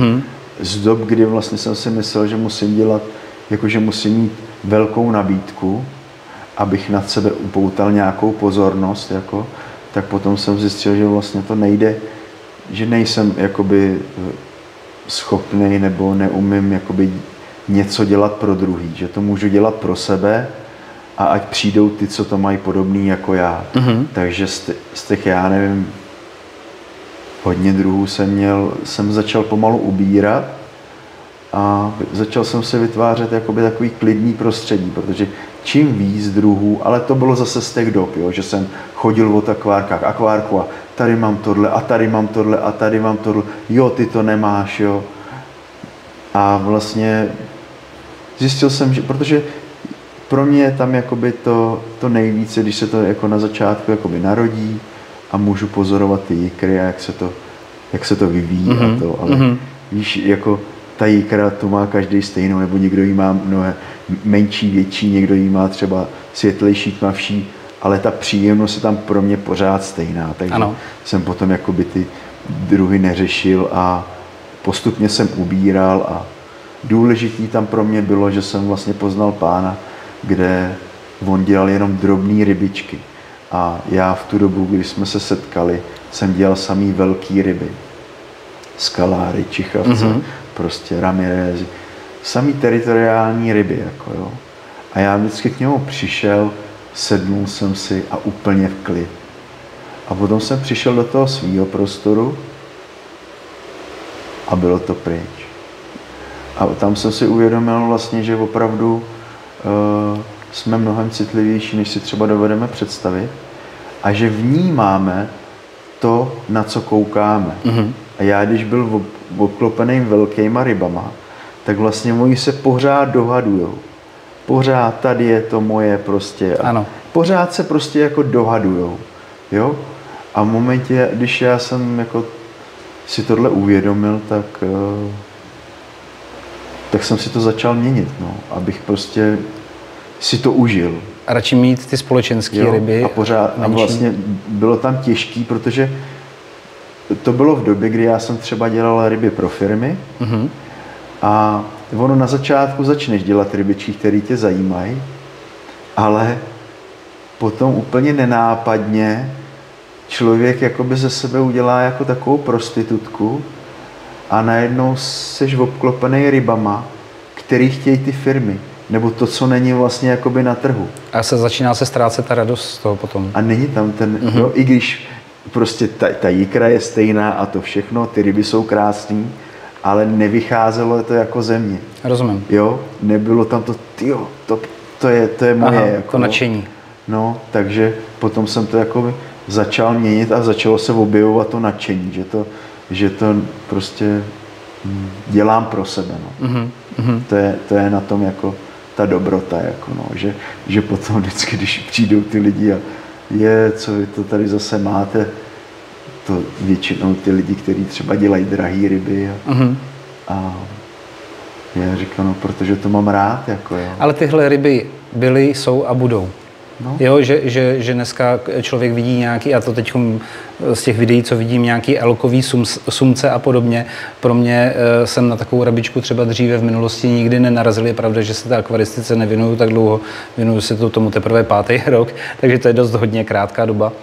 z dob, kdy vlastně jsem si myslel, že musím dělat, jakože musím mít velkou nabídku, abych nad sebe upoutal nějakou pozornost, jako, tak potom jsem zjistil, že vlastně to nejde, že nejsem jakoby schopný nebo neumím jakoby něco dělat pro druhý, že to můžu dělat pro sebe a ať přijdou ty, co to mají podobný jako já. Takže z těch, já nevím, hodně druhů jsem začal pomalu ubírat a začal jsem si vytvářet jakoby takový klidný prostředí, protože čím víc druhů, ale to bylo zase z těch dob, jo, že jsem chodil od akvárku a tady mám tohle a tady mám tohle a tady mám tohle, jo, ty to nemáš, jo. A vlastně zjistil jsem, že protože pro mě je tam jakoby to nejvíce, když se to jako na začátku jakoby narodí a můžu pozorovat ty jikry a jak se to vyvíjí a to, ale víš, jako ta jikra tu má každý stejnou, nebo někdo jí má mnohem menší, větší, někdo jí má třeba světlejší, tmavší, ale ta příjemnost je tam pro mě pořád stejná, takže jsem potom jakoby ty druhy neřešil a postupně jsem ubíral a důležitý tam pro mě bylo, že jsem vlastně poznal pána, kde on dělal jenom drobné rybičky. A já v tu dobu, kdy jsme se setkali, jsem dělal samý velký ryby. Skaláry, čichavce, prostě ramirézy. Samý teritoriální ryby, jako jo. A já vždycky k němu přišel, sednul jsem si a úplně v klid. A potom jsem přišel do toho svýho prostoru a bylo to pryč. A tam jsem si uvědomil vlastně, že opravdu jsme mnohem citlivější, než si třeba dovedeme představit a že vnímáme to, na co koukáme. A já, když byl obklopený velkýma rybama, tak vlastně oni se pořád dohadujou. Pořád tady je to moje prostě. Ano. Pořád se prostě jako dohadujou. Jo? A v momentě, když já jsem jako si tohle uvědomil, tak jsem si to začal měnit, no, abych prostě si to užil. A radši mít ty společenské ryby. A vlastně bylo tam těžký, protože to bylo v době, kdy já jsem třeba dělal ryby pro firmy a ono na začátku začneš dělat rybičí, které tě zajímají, ale potom úplně nenápadně člověk jakoby ze sebe udělá jako takovou prostitutku a najednou seš obklopený rybama, který chtějí ty firmy. Nebo to, co není vlastně jakoby na trhu. A začíná se ztrácet ta radost z toho potom. A není tam ten, jo, i když prostě ta jikra je stejná a to všechno, ty ryby jsou krásný, ale nevycházelo to jako ze mě. Rozumím. Jo, nebylo tam to, tyjo, to je moje. Aha, jako, to nadšení. No, takže potom jsem to jakoby začal měnit a začalo se objevovat to nadšení, že to prostě dělám pro sebe. No. To je na tom jako ta dobrota, jako no, že potom vždycky, když přijdou ty lidi a co vy to tady zase máte, to většinou ty lidi, kteří třeba dělají drahé ryby a já říkám, no, protože to mám rád, jako jo. Ale tyhle ryby byly, jsou a budou. No. Jo, že dneska člověk vidí nějaký, já to teď z těch videí, co vidím, nějaký elkový sumce a podobně. Pro mě jsem na takovou rybičku třeba dříve v minulosti nikdy nenarazil. Je pravda, že se té akvaristice nevěnuju tak dlouho, věnuju se tomu teprve 5. rok, takže to je dost hodně krátká doba.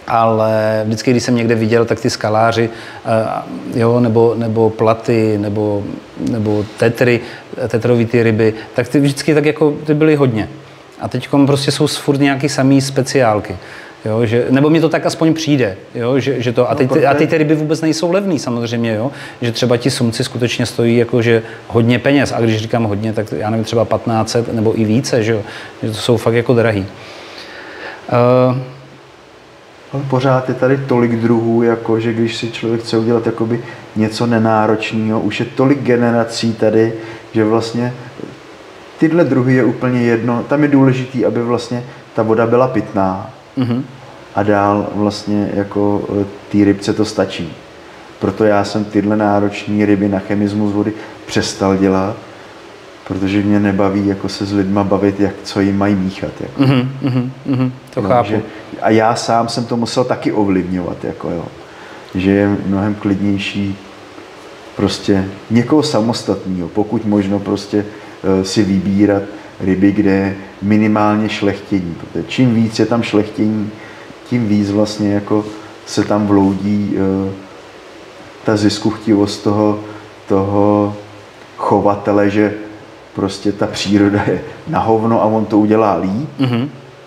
Ale vždycky, když jsem někde viděl, tak ty skaláři, jo, nebo platy, nebo tetrový ty ryby, tak ty vždycky tak jako ty byly hodně. A teď prostě jsou furt nějaký samý speciálky. Jo, nebo mi to tak aspoň přijde. Jo, že to, a teď ty ryby vůbec nejsou levný samozřejmě. Jo, že třeba ti sumci skutečně stojí jakože hodně peněz. A když říkám hodně, tak já nevím, třeba 1500 nebo i více. Že to jsou fakt jako drahý. Ale pořád je tady tolik druhů, jako že když si člověk chce udělat jakoby něco nenáročného, už je tolik generací tady, že vlastně tyhle druhy je úplně jedno. Tam je důležitý, aby vlastně ta voda byla pitná a dál vlastně jako té rybce to stačí. Proto já jsem tyhle náročné ryby na chemismus vody přestal dělat, protože mě nebaví jako se s lidma bavit, co jim mají míchat. Jako. To chápu. A já sám jsem to musel taky ovlivňovat, jako jo. Že je mnohem klidnější prostě někoho samostatného, pokud možno prostě si vybírat ryby, kde je minimálně šlechtění. Protože čím víc je tam šlechtění, tím víc vlastně jako se tam vloudí ta ziskuchtivost toho chovatele, že prostě ta příroda je na hovno a on to udělá líp,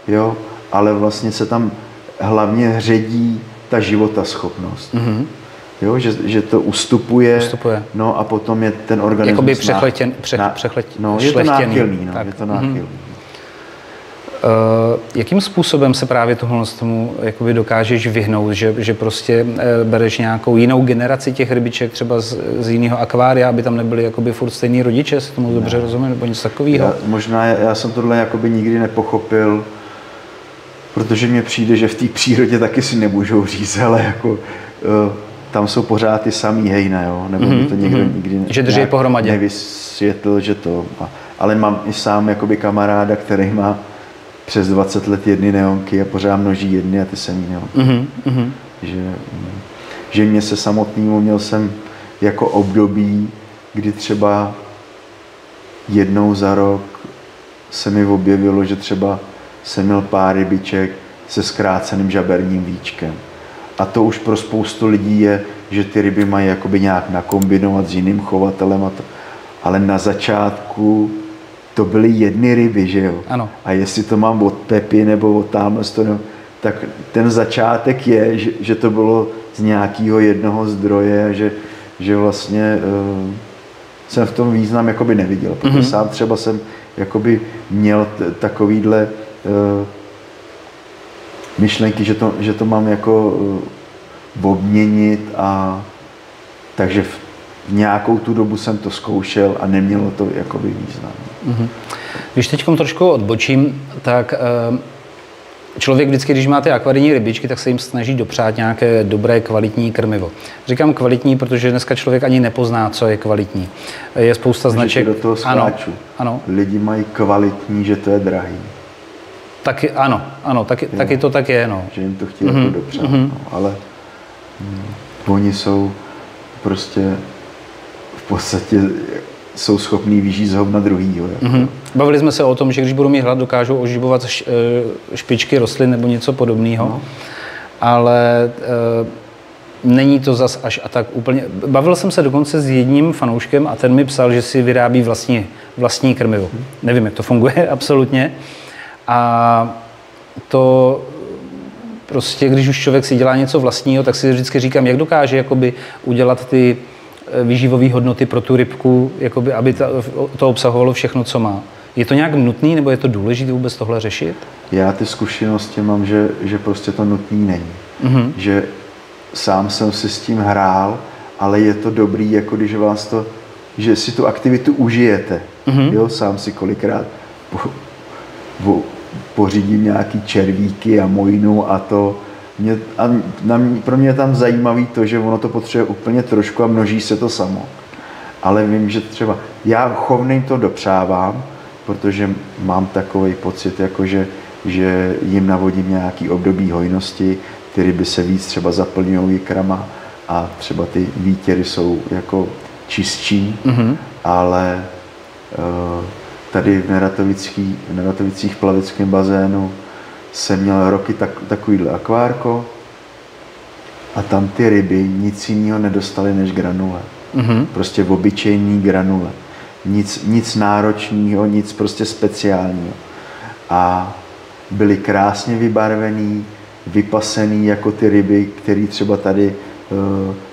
jo, ale vlastně se tam hlavně ředí ta životaschopnost. Jo, že to ustupuje. No a potom je ten organismus je to náchylný. Jakým způsobem se právě tomu jakoby dokážeš vyhnout, že prostě bereš nějakou jinou generaci těch rybiček třeba z jiného akvária, aby tam nebyly jakoby furt stejný rodiče, jestli tomu dobře rozumím, nebo něco takového? Já jsem tohle jakoby nikdy nepochopil, protože mně přijde, že v té přírodě taky si nemůžou říct, ale jako tam jsou pořád ty samý hejna, jo? Nebo mi to někdo nikdy nevysvětlil, že to. Ale mám i sám jakoby kamaráda, který má přes 20 let jedny neonky a pořád množí jedny a ty samý neonky. že mě se samotnému měl jsem jako období, kdy třeba jednou za rok se mi objevilo, že třeba jsem měl pár rybiček se zkráceným žaberním víčkem. A to už pro spoustu lidí je, že ty ryby mají jakoby nějak nakombinovat s jiným chovatelem a to. Ale na začátku to byly jedny ryby, že jo? Ano. A jestli to mám od Pepy nebo od tamhle, tak ten začátek je, že to bylo z nějakého jednoho zdroje, že vlastně jsem v tom význam jakoby neviděl. Protože sám třeba jsem jakoby měl takovýhle myšlenky, že to mám jako obměnit a takže v nějakou tu dobu jsem to zkoušel a nemělo to jakoby význam. Když teď trošku odbočím, tak člověk vždycky, když má ty akvarijní rybičky, tak se jim snaží dopřát nějaké dobré, kvalitní krmivo. Říkám kvalitní, protože dneska člověk ani nepozná, co je kvalitní. Je spousta značek. Do toho skáču. Ano. Lidi mají kvalitní, že to je drahý. Taky, ano, taky to tak je. No. Že jim to chtějí jako dopřát. No, ale oni jsou prostě v podstatě jsou schopní vyžít z hovna druhýho. Jako. Bavili jsme se o tom, že když budou mít hlad, dokážou oživovat špičky rostlin nebo něco podobného, no. Ale není to zas až a tak úplně. Bavil jsem se dokonce s jedním fanouškem a ten mi psal, že si vyrábí vlastní krmivo. Nevím, jak to funguje absolutně. A to prostě, když už člověk si dělá něco vlastního, tak si vždycky říkám, jak dokáže jakoby udělat ty výživové hodnoty pro tu rybku, jakoby, aby to obsahovalo všechno, co má. Je to nějak nutný, nebo je to důležité vůbec tohle řešit? Já ty zkušenosti mám, že prostě to nutný není. Že sám jsem si s tím hrál, ale je to dobrý, jako když že si tu aktivitu užijete. Jo, sám si kolikrát pořídím nějaký červíky a mojnu a to. Pro mě je tam zajímavý to, že ono to potřebuje úplně trošku a množí se to samo. Ale vím, že třeba já chovným to dopřávám, protože mám takový pocit, jako že jim navodím nějaký období hojnosti, ty ryby se víc třeba zaplňují ikrama a třeba ty výtěry jsou jako čistší, ale tady v Neratovicích plaveckém bazénu jsem měl roky takovýhle akvárko a tam ty ryby nic jiného nedostaly než granule. Prostě obyčejný granule. Nic náročného, nic prostě speciálního. A byly krásně vybarvený, vypasený jako ty ryby, který třeba tady,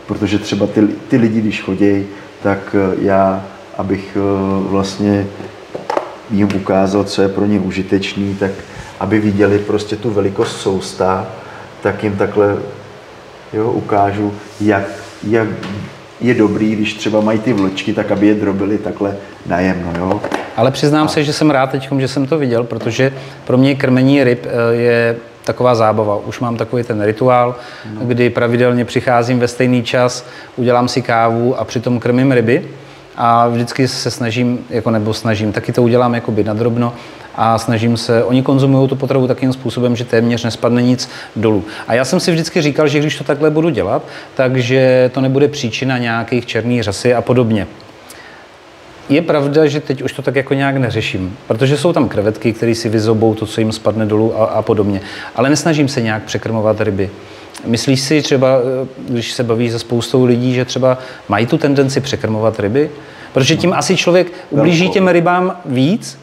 protože třeba ty lidi, když chodí, tak já, abych vlastně jim ukázal, co je pro ně užitečný, tak aby viděli prostě tu velikost sousta, tak jim takhle ukážu, jak je dobrý, když třeba mají ty vločky, tak aby je drobili takhle najemno. Jo? Ale přiznám se, že jsem rád teď, že jsem to viděl, protože pro mě krmení ryb je taková zábava. Už mám takový ten rituál, kdy pravidelně přicházím ve stejný čas, udělám si kávu a přitom krmím ryby. A vždycky se snažím, taky to udělám jakoby nadrobno a snažím se, oni konzumují tu potravu takým způsobem, že téměř nespadne nic dolů. A já jsem si vždycky říkal, že když to takhle budu dělat, takže to nebude příčina nějakých černých řasy a podobně. Je pravda, že teď už to tak jako nějak neřeším, protože jsou tam krevetky, které si vyzobou to, co jim spadne dolů a podobně. Ale nesnažím se nějak překrmovat ryby. Myslíš si třeba, když se baví se spoustou lidí, že třeba mají tu tendenci překrmovat ryby? Protože tím asi člověk ublíží těm rybám víc,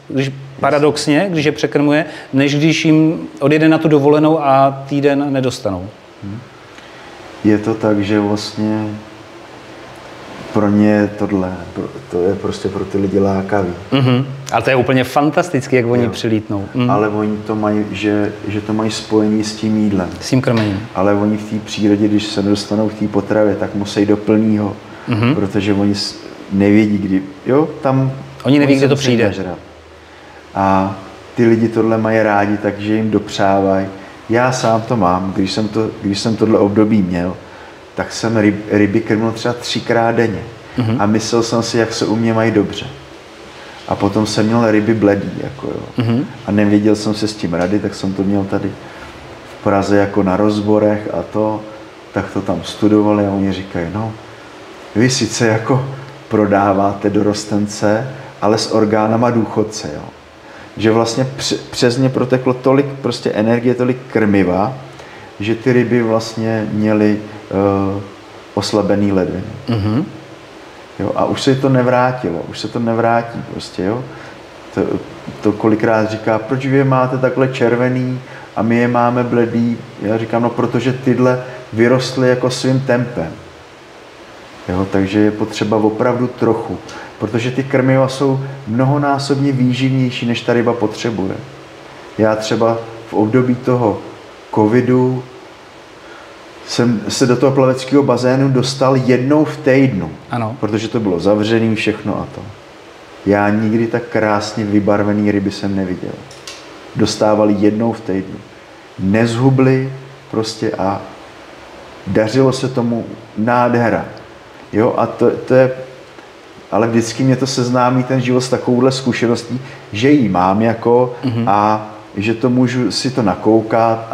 paradoxně, když je překrmuje, než když jim odjede na tu dovolenou a týden nedostanou. Je to tak, že vlastně pro ně tohle, to je prostě pro ty lidi lákavý. Ale to je úplně fantastický, jak oni přilítnou. Ale oni to mají, že to mají spojení s tím jídlem. S tím krmením. Ale oni v té přírodě, když se dostanou k té potravě, tak musí do plnýho, protože oni nevědí, kdy, tam... Oni neví, kde to přijde. A ty lidi tohle mají rádi, takže jim dopřávají. Já sám to mám, když jsem tohle období měl, tak jsem ryby krmil třeba 3krát denně. A myslel jsem si, jak se u mě mají dobře. A potom jsem měl ryby bledý, A nevěděl jsem se s tím rady, tak jsem to měl tady v Praze jako na rozborech a to. tak to tam studovali a oni říkají, no, vy sice jako prodáváte dorostence, ale s orgánama důchodce, jo. Že vlastně přes ně proteklo tolik prostě energie, tolik krmiva, že ty ryby vlastně měly oslabený ledviny. Mm-hmm. Jo, a už se to nevrátilo, už se to nevrátí prostě, jo. To kolikrát říká, proč vy je máte takhle červený a my je máme bledý. Já říkám, no protože tyhle vyrostly jako svým tempem. Jo, takže je potřeba opravdu trochu, protože ty krmiva jsou mnohonásobně výživnější, než ta ryba potřebuje. Já třeba v období toho covidu jsem se do toho plaveckého bazénu dostal jednou v týdnu, ano. Protože to bylo zavřený, všechno a to. Já nikdy tak krásně vybarvený ryby jsem neviděl. Dostávali jednou v týdnu. Nezhubli prostě a dařilo se tomu nádhera. Jo, a to je, ale vždycky mě to seznámí ten život s takovouhle zkušeností, že ji mám jako a že to můžu si to nakoukat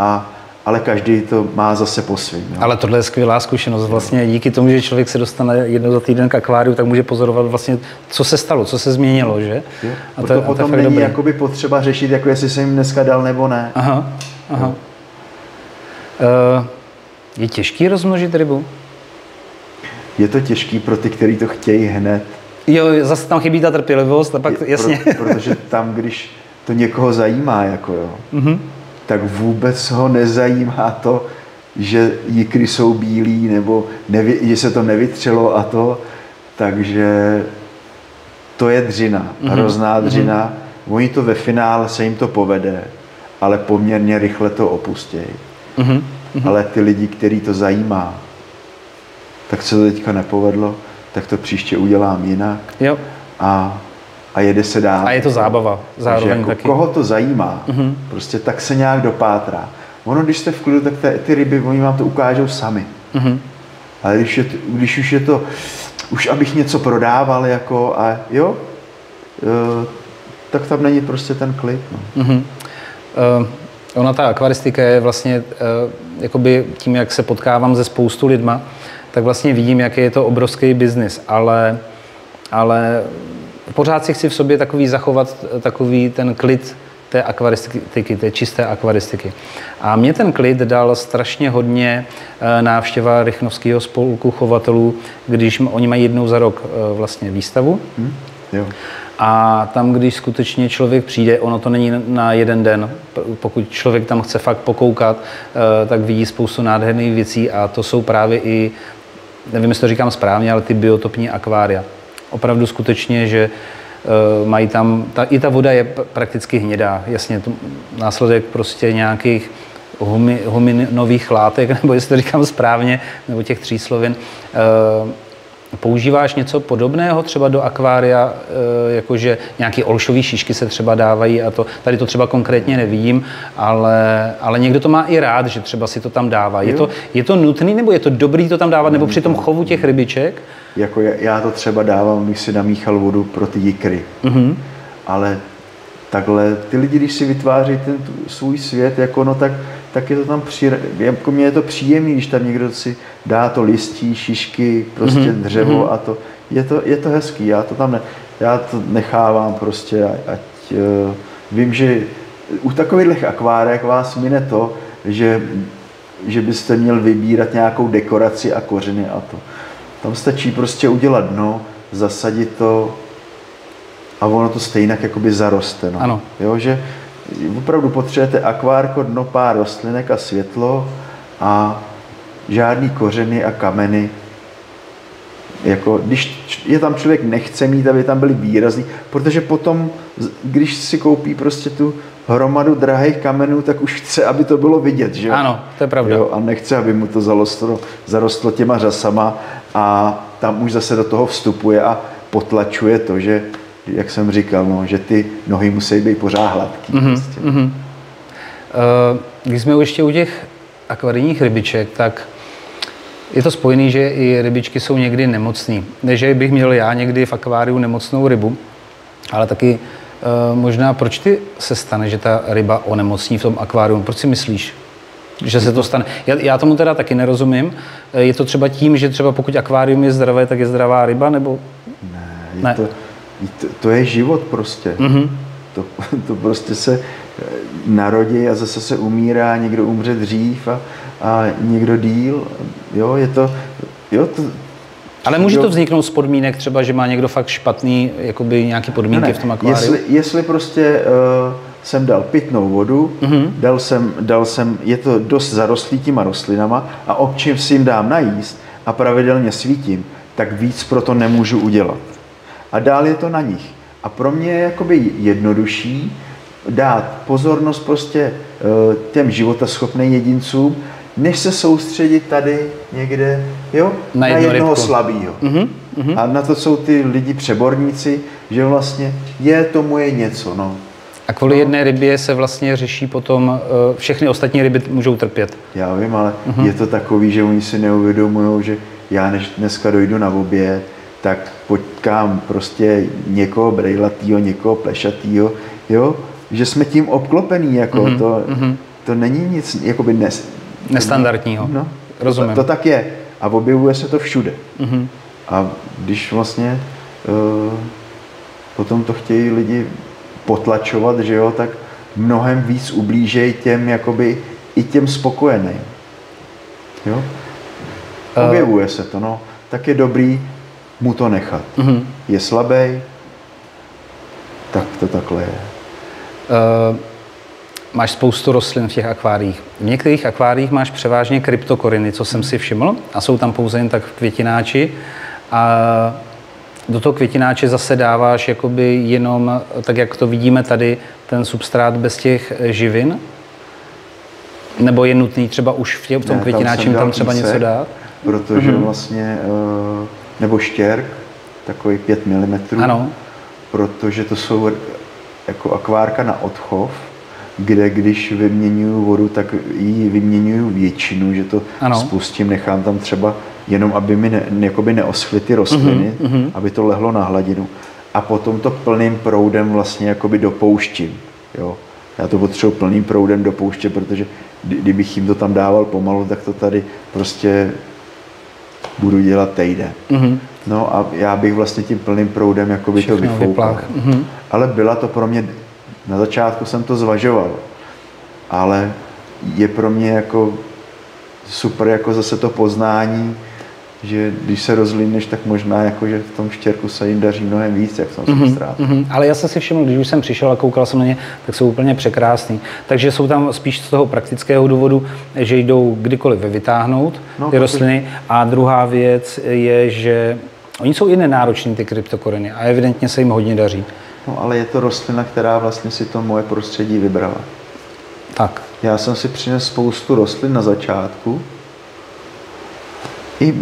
ale každý to má zase po svým. Jo. Ale tohle je skvělá zkušenost. Vlastně díky tomu, že člověk se dostane jednou za týden k akváriu, tak může pozorovat vlastně, co se stalo, co se změnilo, že? Jo. A to potom není jakoby potřeba řešit, jako jestli jsem jim dneska dal nebo ne. Aha. Je těžký rozmnožit rybu? Je to těžký pro ty, kteří to chtějí hned. Jo, zase tam chybí ta trpělivost a pak jasně. Protože tam, když to někoho zajímá, jako jo, tak vůbec ho nezajímá to, že jikry jsou bílí, nebo že se to nevytřelo a to, takže to je dřina, hrozná dřina. Oni to ve finále se jim to povede, ale poměrně rychle to opustějí. Ale ty lidi, který to zajímá, tak se to teďka nepovedlo, tak to příště udělám jinak. Jo. A jede se dál. A je to zábava zároveň jako taky. Koho to zajímá, prostě tak se nějak dopátrá. Ono, když jste v klidu, tak ty ryby, oni vám to ukážou sami. Ale když už je to, už abych něco prodával, jako a jo, tak tam není prostě ten klid. No. Ona ta akvaristika je vlastně, jakoby tím, jak se potkávám se spoustu lidma, tak vlastně vidím, jaký je to obrovský biznis, ale pořád si chci v sobě zachovat takový ten klid té akvaristiky, té čisté akvaristiky. A mě ten klid dal strašně hodně návštěva Rychnovského spolku chovatelů, když oni mají jednou za rok vlastně výstavu. Jo. A tam, když skutečně člověk přijde, ono to není na jeden den, pokud člověk tam chce fakt pokoukat, tak vidí spoustu nádherných věcí a to jsou právě i, nevím, jestli to říkám správně, ale ty biotopní akvária. Opravdu skutečně, že mají tam, i ta voda je prakticky hnědá, jasně, to následek prostě nějakých huminových látek, nebo jestli to říkám správně, nebo těch tříslovin. Používáš něco podobného třeba do akvária, jakože nějaké olšové šišky se třeba dávají a to, tady to třeba konkrétně nevidím, ale někdo to má i rád, že třeba si to tam dává. Je to nutný, nebo je to dobrý to tam dávat, nebo při tom chovu těch rybiček? Jako já to třeba dávám, když si namíchal vodu pro ty jikry. Ale takhle, ty lidi, když si vytváří ten svůj svět, jako no, tak je to tam jako mně je to příjemný, když tam někdo si dá to listí, šišky, prostě dřevo a to. Je to hezký, já to nechávám prostě, ať vím, že u takových akváriek vás mine to, že byste měl vybírat nějakou dekoraci a kořeny a to. Tam stačí prostě udělat dno, zasadit to a ono to stejně jakoby zaroste. No. Ano. Jo, že opravdu potřebujete akvárko, dno, pár rostlinek a světlo a žádný kořeny a kameny. Jako, když je tam člověk nechce mít, aby tam byly výrazný, protože potom, když si koupí prostě tu hromadu drahých kamenů, tak už chce, aby to bylo vidět, že? Ano, to je pravda. Jo, a nechce, aby mu to zarostlo těma řasama a tam už zase do toho vstupuje a potlačuje to, že, jak jsem říkal, no, že ty nohy musí být pořád hladký. Prostě. Když jsme ještě u těch akvarijních rybiček, tak je to spojený, že i rybičky jsou někdy nemocný. Ne, že bych měl já někdy v akváriu nemocnou rybu, ale taky možná proč ty se stane, že ta ryba onemocní v tom akváriu? Proč si myslíš? Že se to stane. Já tomu teda taky nerozumím. Je to třeba tím, že třeba pokud akvárium je zdravé, tak je zdravá ryba, nebo? Ne. To je život prostě. To prostě se narodí a zase se umírá, někdo umře dřív a někdo díl. Jo, je to... Ale může to vzniknout z podmínek, třeba, že má někdo fakt špatný, jakoby nějaké podmínky v tom akváriu? Jestli prostě jsem dal pitnou vodu, dal jsem, je to dost zarostlý těma rostlinama a občas si jim dám najíst a pravidelně svítím, tak víc pro to nemůžu udělat. A dál je to na nich. A pro mě je jakoby jednodušší dát pozornost prostě těm životaschopným jedincům, než se soustředit tady někde, jo, na jednoho slabýho. A na to jsou ty lidi přeborníci, že vlastně je to moje něco, no. A kvůli jedné rybě se vlastně řeší potom, všechny ostatní ryby můžou trpět. Já vím, ale je to takový, že oni si neuvědomují, že já než dneska dojdu na oběd, tak potkám prostě někoho brejlatýho, někoho plešatýho, jo, že jsme tím obklopený, jako to není nic, jakoby nestandardního. No, rozumím. To tak je. A objevuje se to všude. A když vlastně potom to chtějí lidi potlačovat, že jo, tak mnohem víc ublížejí těm, jakoby, i těm spokojeným. Jo? Objevuje se to, no. Tak je dobrý mu to nechat. Je slabý, tak to takhle je. Máš spoustu rostlin v těch akváriích. V některých akváriích máš převážně kryptokoriny, co jsem si všiml, a jsou tam pouze jen tak v květináči. A do toho květináče zase dáváš jakoby jenom, tak jak to vidíme tady, ten substrát bez těch živin? Nebo je nutný třeba už v tom květináči tam třeba něco dát? Protože vlastně, nebo štěrk, takový 5 mm, ano. Protože to jsou jako akvárka na odchov, kde když vyměňuju vodu, tak ji vyměňuju většinu, že to spustím, nechám tam třeba jenom, aby mi jakoby neoschly ty rostliny, aby to lehlo na hladinu. A potom to plným proudem vlastně jakoby dopouštím. Jo. Já to potřebuji plným proudem dopouštět, protože kdybych jim to tam dával pomalu, tak to tady prostě budu dělat týden. No a já bych vlastně tím plným proudem jakoby to vyfoukal. Ale byla to pro mě, na začátku jsem to zvažoval, ale je pro mě jako super jako zase to poznání, že když se rozlídneš, tak možná jako, že v tom štěrku se jim daří mnohem víc, jak jsem substrát. Ale já jsem si všiml, když už jsem přišel a koukal jsem na ně, tak jsou úplně překrásný. Takže jsou tam spíš z toho praktického důvodu, že jdou kdykoliv vytáhnout ty rostliny. A druhá věc je, že oni jsou i nenároční, ty kryptokoriny, a evidentně se jim hodně daří. No, ale je to rostlina, která vlastně si to moje prostředí vybrala. Tak. Já jsem si přinesl spoustu rostlin na začátku, i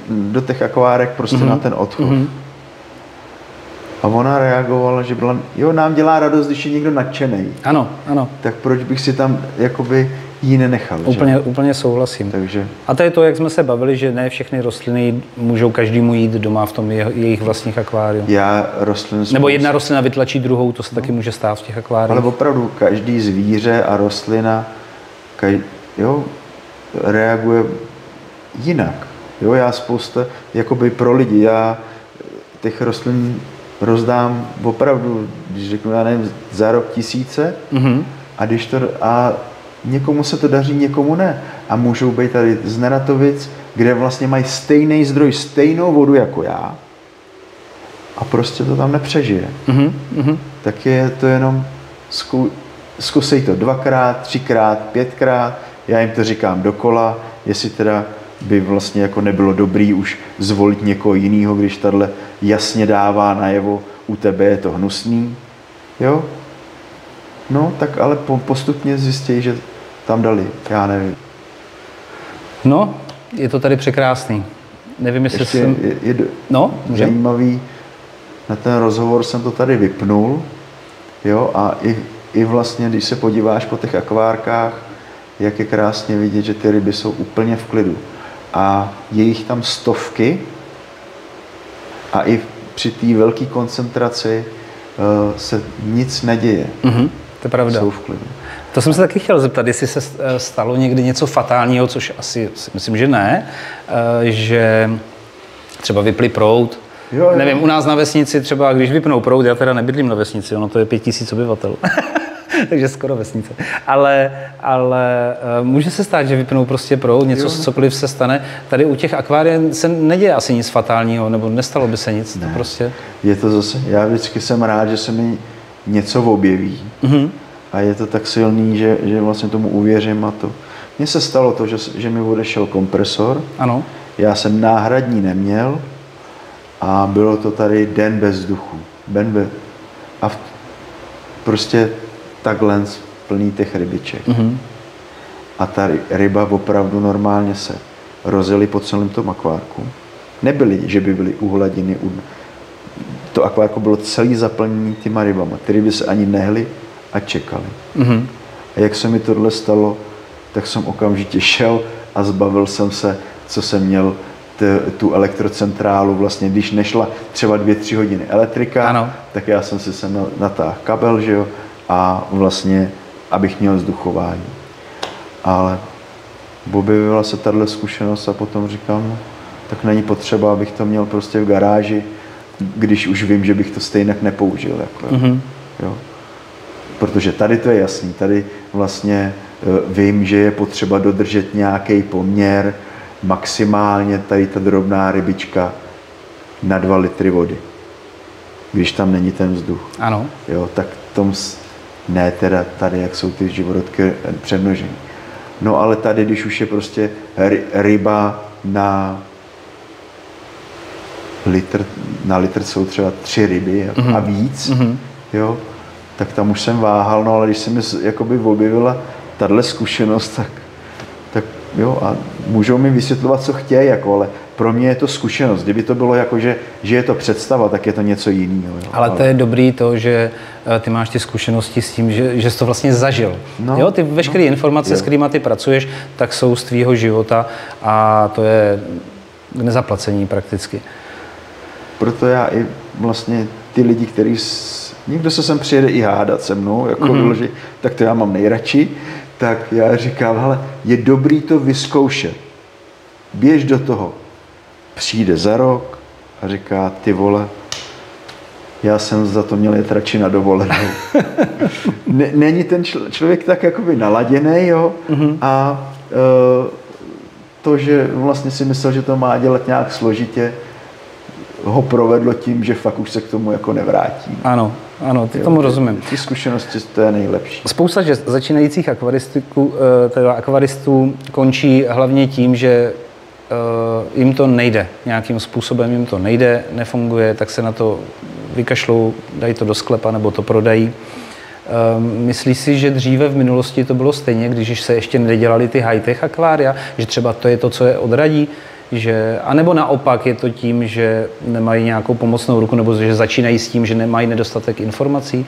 do těch akvárek prostě na ten odchov. A ona reagovala, že byla, jo, nám dělá radost, když je někdo nadšenej. Ano, ano. Tak proč bych si tam jakoby jí nenechal, Úplně souhlasím. Takže. A to je to, jak jsme se bavili, že ne všechny rostliny můžou každému jít doma v tom jejich vlastních akváriu. Nebo jedna rostlina vytlačí druhou, to se taky může stát v těch akváriích. Ale opravdu každý zvíře a rostlina reaguje jinak. Jo, já spousta, jakoby pro lidi, já těch rostlin rozdám opravdu, když řeknu, já nevím, za rok tisíce, a někomu se to daří, někomu ne. A můžou být tady z Neratovic, kde vlastně mají stejný zdroj, stejnou vodu jako já, a prostě to tam nepřežije. Tak je to jenom, zkusej to 2x, 3x, 5x, já jim to říkám dokola, jestli teda by vlastně jako nebylo dobrý už zvolit někoho jiného, když tahle jasně dává najevo, u tebe je to hnusný, jo? No, tak ale postupně zjistí, že tam dali, já nevím. No, je to tady překrásný. Nevím, jestli jsem... zajímavý, na ten rozhovor jsem to tady vypnul, jo, a i vlastně, když se podíváš po těch akvárkách, jak je krásně vidět, že ty ryby jsou úplně v klidu. A je jich tam stovky a i při té velké koncentraci se nic neděje. To je pravda. Jsou v klidu. To jsem se taky chtěl zeptat, jestli se stalo někdy něco fatálního, což asi si myslím, že ne, že třeba vypli proud. Jo. Nevím, u nás na vesnici třeba, když vypnou proud, já teda nebydlím na vesnici, ono to je 5000 obyvatel. Takže skoro vesnice. Ale může se stát, že vypnou prostě proud, něco, cokoliv se stane. Tady u těch akvárií se neděje asi nic fatálního, nebo nestalo by se nic. Ne. To prostě... Je to zase, já vždycky jsem rád, že se mi něco objeví. A je to tak silný, že vlastně tomu uvěřím a to. Mně se stalo to, že mi odešel kompresor. Ano. Já jsem náhradní neměl a bylo to tady den bez vzduchu. A prostě takhle plný těch rybiček. A ta ryba opravdu normálně se rozjeli po celém tom akvárku. Nebyly, že by byly u hladiny. To akvárko bylo celý zaplněné těma rybama. Ty ryby se ani nehly a čekali. A jak se mi tohle stalo, tak jsem okamžitě šel a zbavil jsem se, co jsem měl tu elektrocentrálu. Vlastně, když nešla třeba 2-3 hodiny elektrika, ano. Tak já jsem si sem natáhl kabel, že jo, a vlastně, abych měl vzduchování. Ale objevila se tahle zkušenost a potom říkám, no, tak není potřeba, abych to měl prostě v garáži, když už vím, že bych to stejně nepoužil. Jako, jo. Protože tady to je jasný, tady vlastně vím, že je potřeba dodržet nějaký poměr, maximálně tady ta drobná rybička na 2 litry vody, když tam není ten vzduch. Ano. Jo, tak tom ne teda tady, jak jsou ty živorodky přemnožené. No ale tady, když už je prostě ryba na litr jsou třeba 3 ryby a víc, jo, tak tam už jsem váhal, no ale když se mi jakoby objevila tahle zkušenost, tak jo, a můžou mi vysvětlovat, co chtějí, jako, ale pro mě je to zkušenost. Kdyby to bylo jako, že je to představa, tak je to něco jiného. Ale to je dobrý to, že ty máš ty zkušenosti s tím, že jsi to vlastně zažil. No, jo, ty veškeré informace, s kterými ty pracuješ, tak jsou z tvýho života a to je k nezaplacení prakticky. Proto já i vlastně ty lidi, kteří někdo se sem přijede i hádat se mnou, jako vyloží, tak to já mám nejradši, tak já říkám, hele, je dobrý to vyzkoušet. Běž do toho. Přijde za rok a říká, ty vole, já jsem za to měl jet radši na dovolenou. Není ten člověk tak jakoby naladěný, jo, a to, že vlastně si myslel, že to má dělat nějak složitě, ho provedlo tím, že fakt už se k tomu jako nevrátí. Ano, tomu rozumím. Ty zkušenosti, to je nejlepší. Spousta začínajících akvaristů končí hlavně tím, že jim to nejde. Nějakým způsobem jim to nejde, nefunguje, tak se na to vykašlou, dají to do sklepa nebo to prodají. Myslíš si, že dříve v minulosti to bylo stejně, když se ještě nedělali ty high-tech akvária, že třeba to je to, co je odradí? A nebo naopak je to tím, že nemají nějakou pomocnou ruku, nebo že začínají s tím, že nemají nedostatek informací?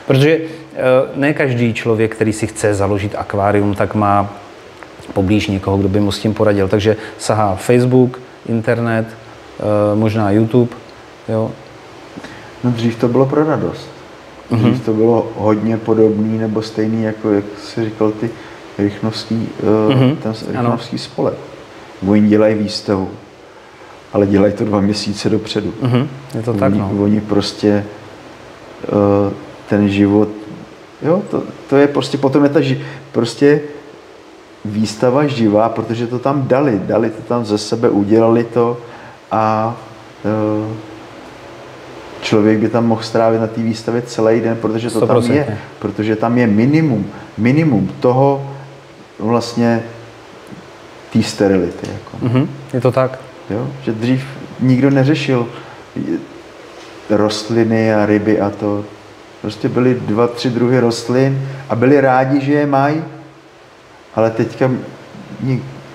Protože ne každý člověk, který si chce založit akvárium, tak má poblíž někoho, kdo by mu s tím poradil. Takže sahá Facebook, internet, možná YouTube. Jo? No dřív to bylo pro radost. Dřív to bylo hodně podobný nebo stejný, jako jak jsi říkal, ty Rychnovský spolek. Oni dělají výstavu, ale dělají to 2 měsíce dopředu. Je to tak, no. Oni prostě ten život, jo, to je prostě, potom je ta prostě výstava živá, protože to tam dali to tam ze sebe, udělali to a člověk by tam mohl strávit na té výstavě celý den, protože to 100%. Tam je, protože tam je minimum toho vlastně té sterility. Jako. Je to tak. Jo? Že dřív nikdo neřešil rostliny a ryby a to. Prostě byly 2-3 druhy rostlin a byli rádi, že je mají. Ale teďka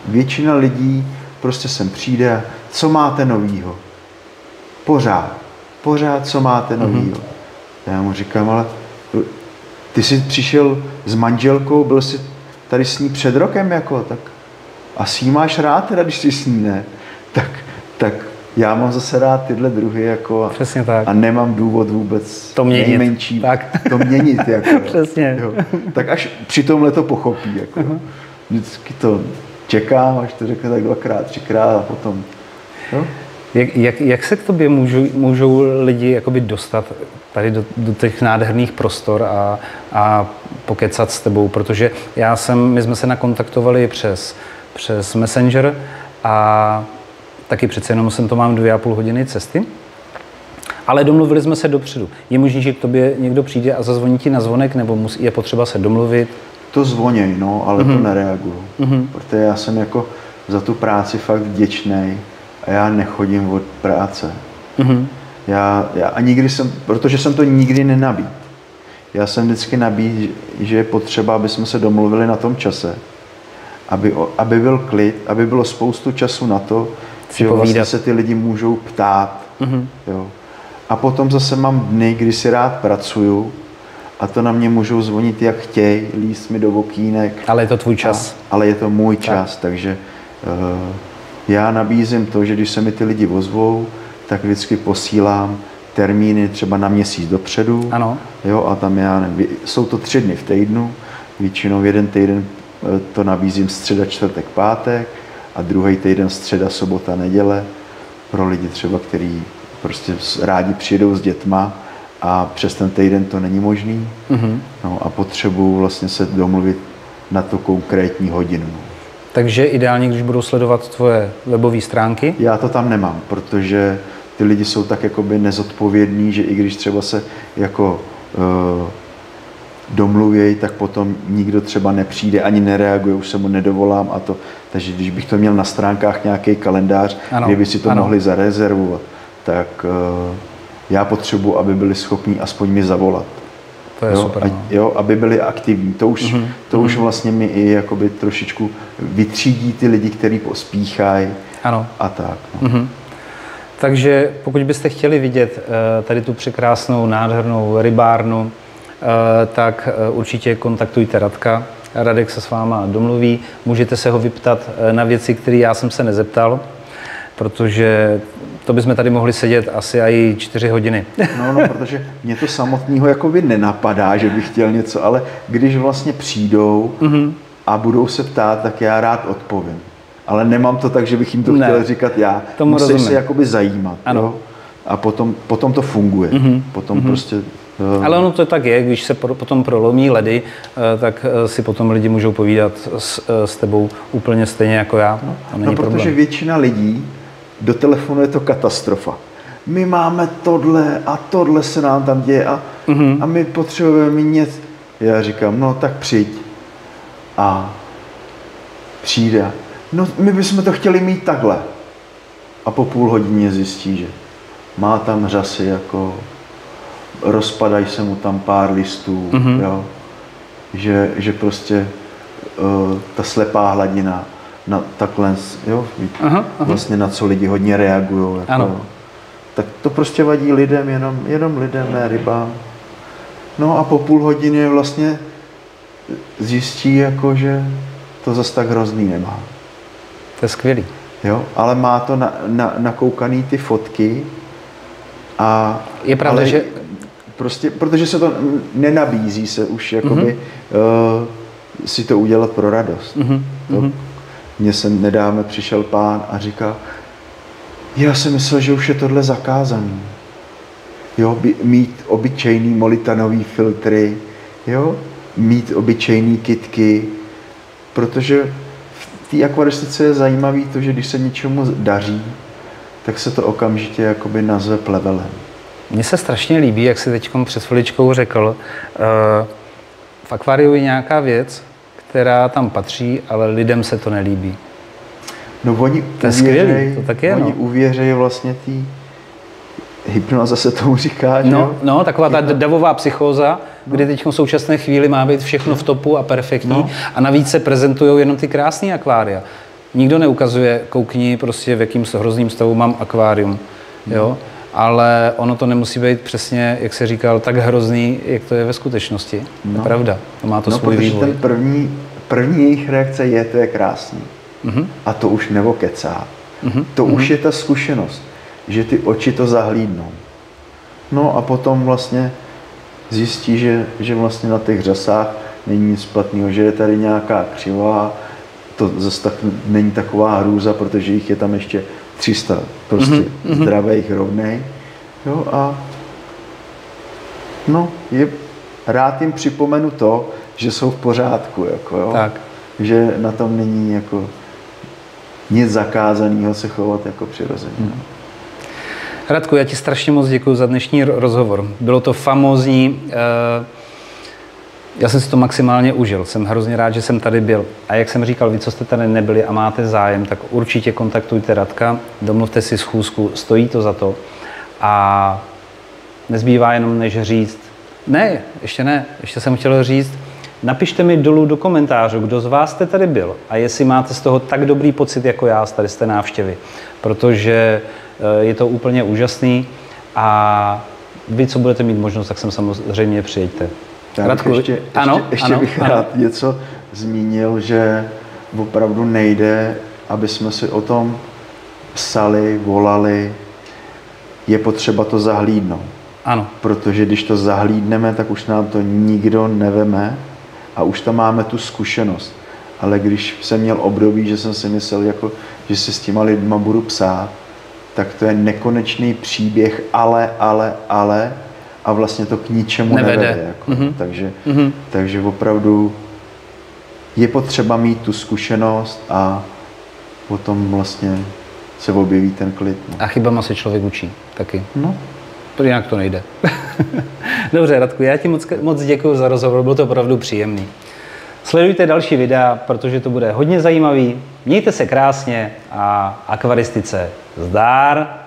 většina lidí prostě sem přijde a co máte novýho? Pořád co máte novýho? Já mu říkám, ale ty jsi přišel s manželkou, byl jsi tady s ní před rokem, jako, tak asi jí máš rád, teda, když jsi s ní, ne? Tak Já mám zase rád tyhle druhy jako Přesně tak. A nemám důvod vůbec to měnit. Nejmenší Tak. to měnit. Jako, Přesně. Jo. Tak až při tomhle to pochopí. Jako. Vždycky to čekám, až to řekne tak 2x, 3x a potom. Jo? Jak se k tobě můžou lidi jakoby dostat tady do těch nádherných prostor a pokecat s tebou? Protože my jsme se nakontaktovali přes Messenger a taky přece jenom jsem to mám 2,5 hodiny cesty. Ale domluvili jsme se dopředu. Je možné, že k tobě někdo přijde a zazvoní ti na zvonek, nebo je potřeba se domluvit? To zvoněj, no, ale to nereaguju. Protože já jsem jako za tu práci fakt vděčnej a já nechodím od práce. Já a nikdy protože jsem to nikdy nenabídl. Já jsem vždycky nabídl, že je potřeba, aby jsme se domluvili na tom čase, aby byl klid, aby bylo spoustu času na to, že vlastně se ty lidi můžou ptát. Jo. A potom zase mám dny, kdy si rád pracuju a to na mě můžou zvonit jak chtějí, líst mi do okýnek. Ale je to tvůj čas. Ale je to můj čas, takže já nabízím to, že když se mi ty lidi ozvou, tak vždycky posílám termíny třeba na měsíc dopředu. Ano. Jo, a tam jsou to 3 dny v týdnu, většinou jeden týden to nabízím středa, čtvrtek, pátek a druhý týden středa, sobota, neděle pro lidi třeba, kteří prostě rádi přijedou s dětma a přes ten týden to není možný. No a potřebuju vlastně se domluvit na tu konkrétní hodinu. Takže ideálně, když budou sledovat tvoje webové stránky? Já to tam nemám, protože ty lidi jsou tak jakoby nezodpovědní, že i když třeba se jako domluvějí, tak potom nikdo třeba nepřijde, ani nereaguje, už se mu nedovolám a to. Takže když bych to měl na stránkách nějaký kalendář, kde by si to mohli zarezervovat, tak já potřebuji, aby byli schopní aspoň mi zavolat. To je super. Aby byli aktivní. To už vlastně mi i jakoby trošičku vytřídí ty lidi, kteří pospíchají a tak. No. Takže pokud byste chtěli vidět tady tu překrásnou, nádhernou rybárnu, tak určitě kontaktujte Radka. Radek se s váma domluví. Můžete se ho vyptat na věci, které já jsem se nezeptal, protože to bychom tady mohli sedět asi i 4 hodiny. No, protože mě to samotného jakoby nenapadá, že bych chtěl něco, ale když vlastně přijdou a budou se ptát, tak já rád odpovím. Ale nemám to tak, že bych jim to chtěl říkat já. Musíš se jakoby zajímat. Jo? A potom to funguje. Potom prostě... Ale ono to tak je, když se potom prolomí ledy, tak si potom lidi můžou povídat s tebou úplně stejně jako já. To není protože problém. Většina lidí do telefonu je to katastrofa. My máme tohle a tohle se nám tam děje a my potřebujeme mít něco. Já říkám, no tak přijď. A přijde. No my bychom to chtěli mít takhle. A po půl hodině zjistí, že má tam řasy jako rozpadají se mu tam pár listů, jo? Že prostě ta slepá hladina na takhle, jo? Vlastně na co lidi hodně reagují. Jako, tak to prostě vadí lidem, jenom lidem, ne rybám. No a po půl hodině vlastně zjistí, jako, že to zas tak hrozný nemá. To je skvělý. Jo? Ale má to nakoukaný ty fotky a... Je pravda, že... Prostě, protože se to nenabízí se už jakoby, si to udělat pro radost. Mně se nedávno přišel pán a říkal, já jsem myslel, že už je tohle zakázaný. Jo, mít obyčejný molitanový filtry, jo, mít obyčejný kytky, protože v té akvaristice je zajímavý to, že když se něčemu daří, tak se to okamžitě jakoby nazve plevelem. Mně se strašně líbí, jak jsi teď před chviličkou řekl, v akváriu je nějaká věc, která tam patří, ale lidem se to nelíbí. No oni uvěřejí vlastně tý hypnoza se tomu říká, že jo? No, taková ta davová psychóza, kdy teď v současné chvíli má být všechno v topu a perfektní a navíc se prezentují jenom ty krásné akvária. Nikdo neukazuje, koukni prostě v jakým hrozným stavu mám akvárium, jo? Ale ono to nemusí být přesně, jak se říkal, tak hrozný, jak to je ve skutečnosti. To je pravda, to má to svůj vývoj. Ten první jejich reakce to je krásný. A to už nevokecá. To už je ta zkušenost. že ty oči to zahlídnou. No a potom vlastně zjistí, že vlastně na těch řasách není nic špatného, že je tady nějaká křivá, to zase tak není taková hrůza, protože jich je tam ještě 300 prostě zdravých, rovnej. Jo, a no, rád jim připomenu to, že jsou v pořádku, jako, jo? Tak. Že na tom není jako nic zakázaného se chovat jako přirozeně. Radku, já ti strašně moc děkuji za dnešní rozhovor. Bylo to famózní, já jsem si to maximálně užil. Jsem hrozně rád, že jsem tady byl. A jak jsem říkal, vy, co jste tady nebyli a máte zájem, tak určitě kontaktujte Radka, domluvte si schůzku, stojí to za to. A nezbývá jenom než říct, ještě jsem chtěl říct, napište mi dolů do komentářů, kdo z vás jste tady byl a jestli máte z toho tak dobrý pocit jako já z tady z té návštěvy, protože je to úplně úžasný a vy, co budete mít možnost, tak sem samozřejmě přijeďte. Radku, ještě bych rád něco zmínil, že opravdu nejde, aby jsme si o tom psali, volali, je potřeba to zahlídnout. Ano. Protože když to zahlídneme, tak už nám to nikdo neveme a už tam máme tu zkušenost. Ale když jsem měl období, že jsem si myslel, jako, že si s těma lidma budu psát, tak to je nekonečný příběh, ale a vlastně to k ničemu nevede. Jako. Takže opravdu je potřeba mít tu zkušenost a potom vlastně se objeví ten klid. No. A chybama se člověk učí taky. No. To jinak to nejde. Dobře, Radku, já ti moc děkuji za rozhovor, bylo to opravdu příjemný. Sledujte další videa, protože to bude hodně zajímavý. Mějte se krásně a akvaristice zdar.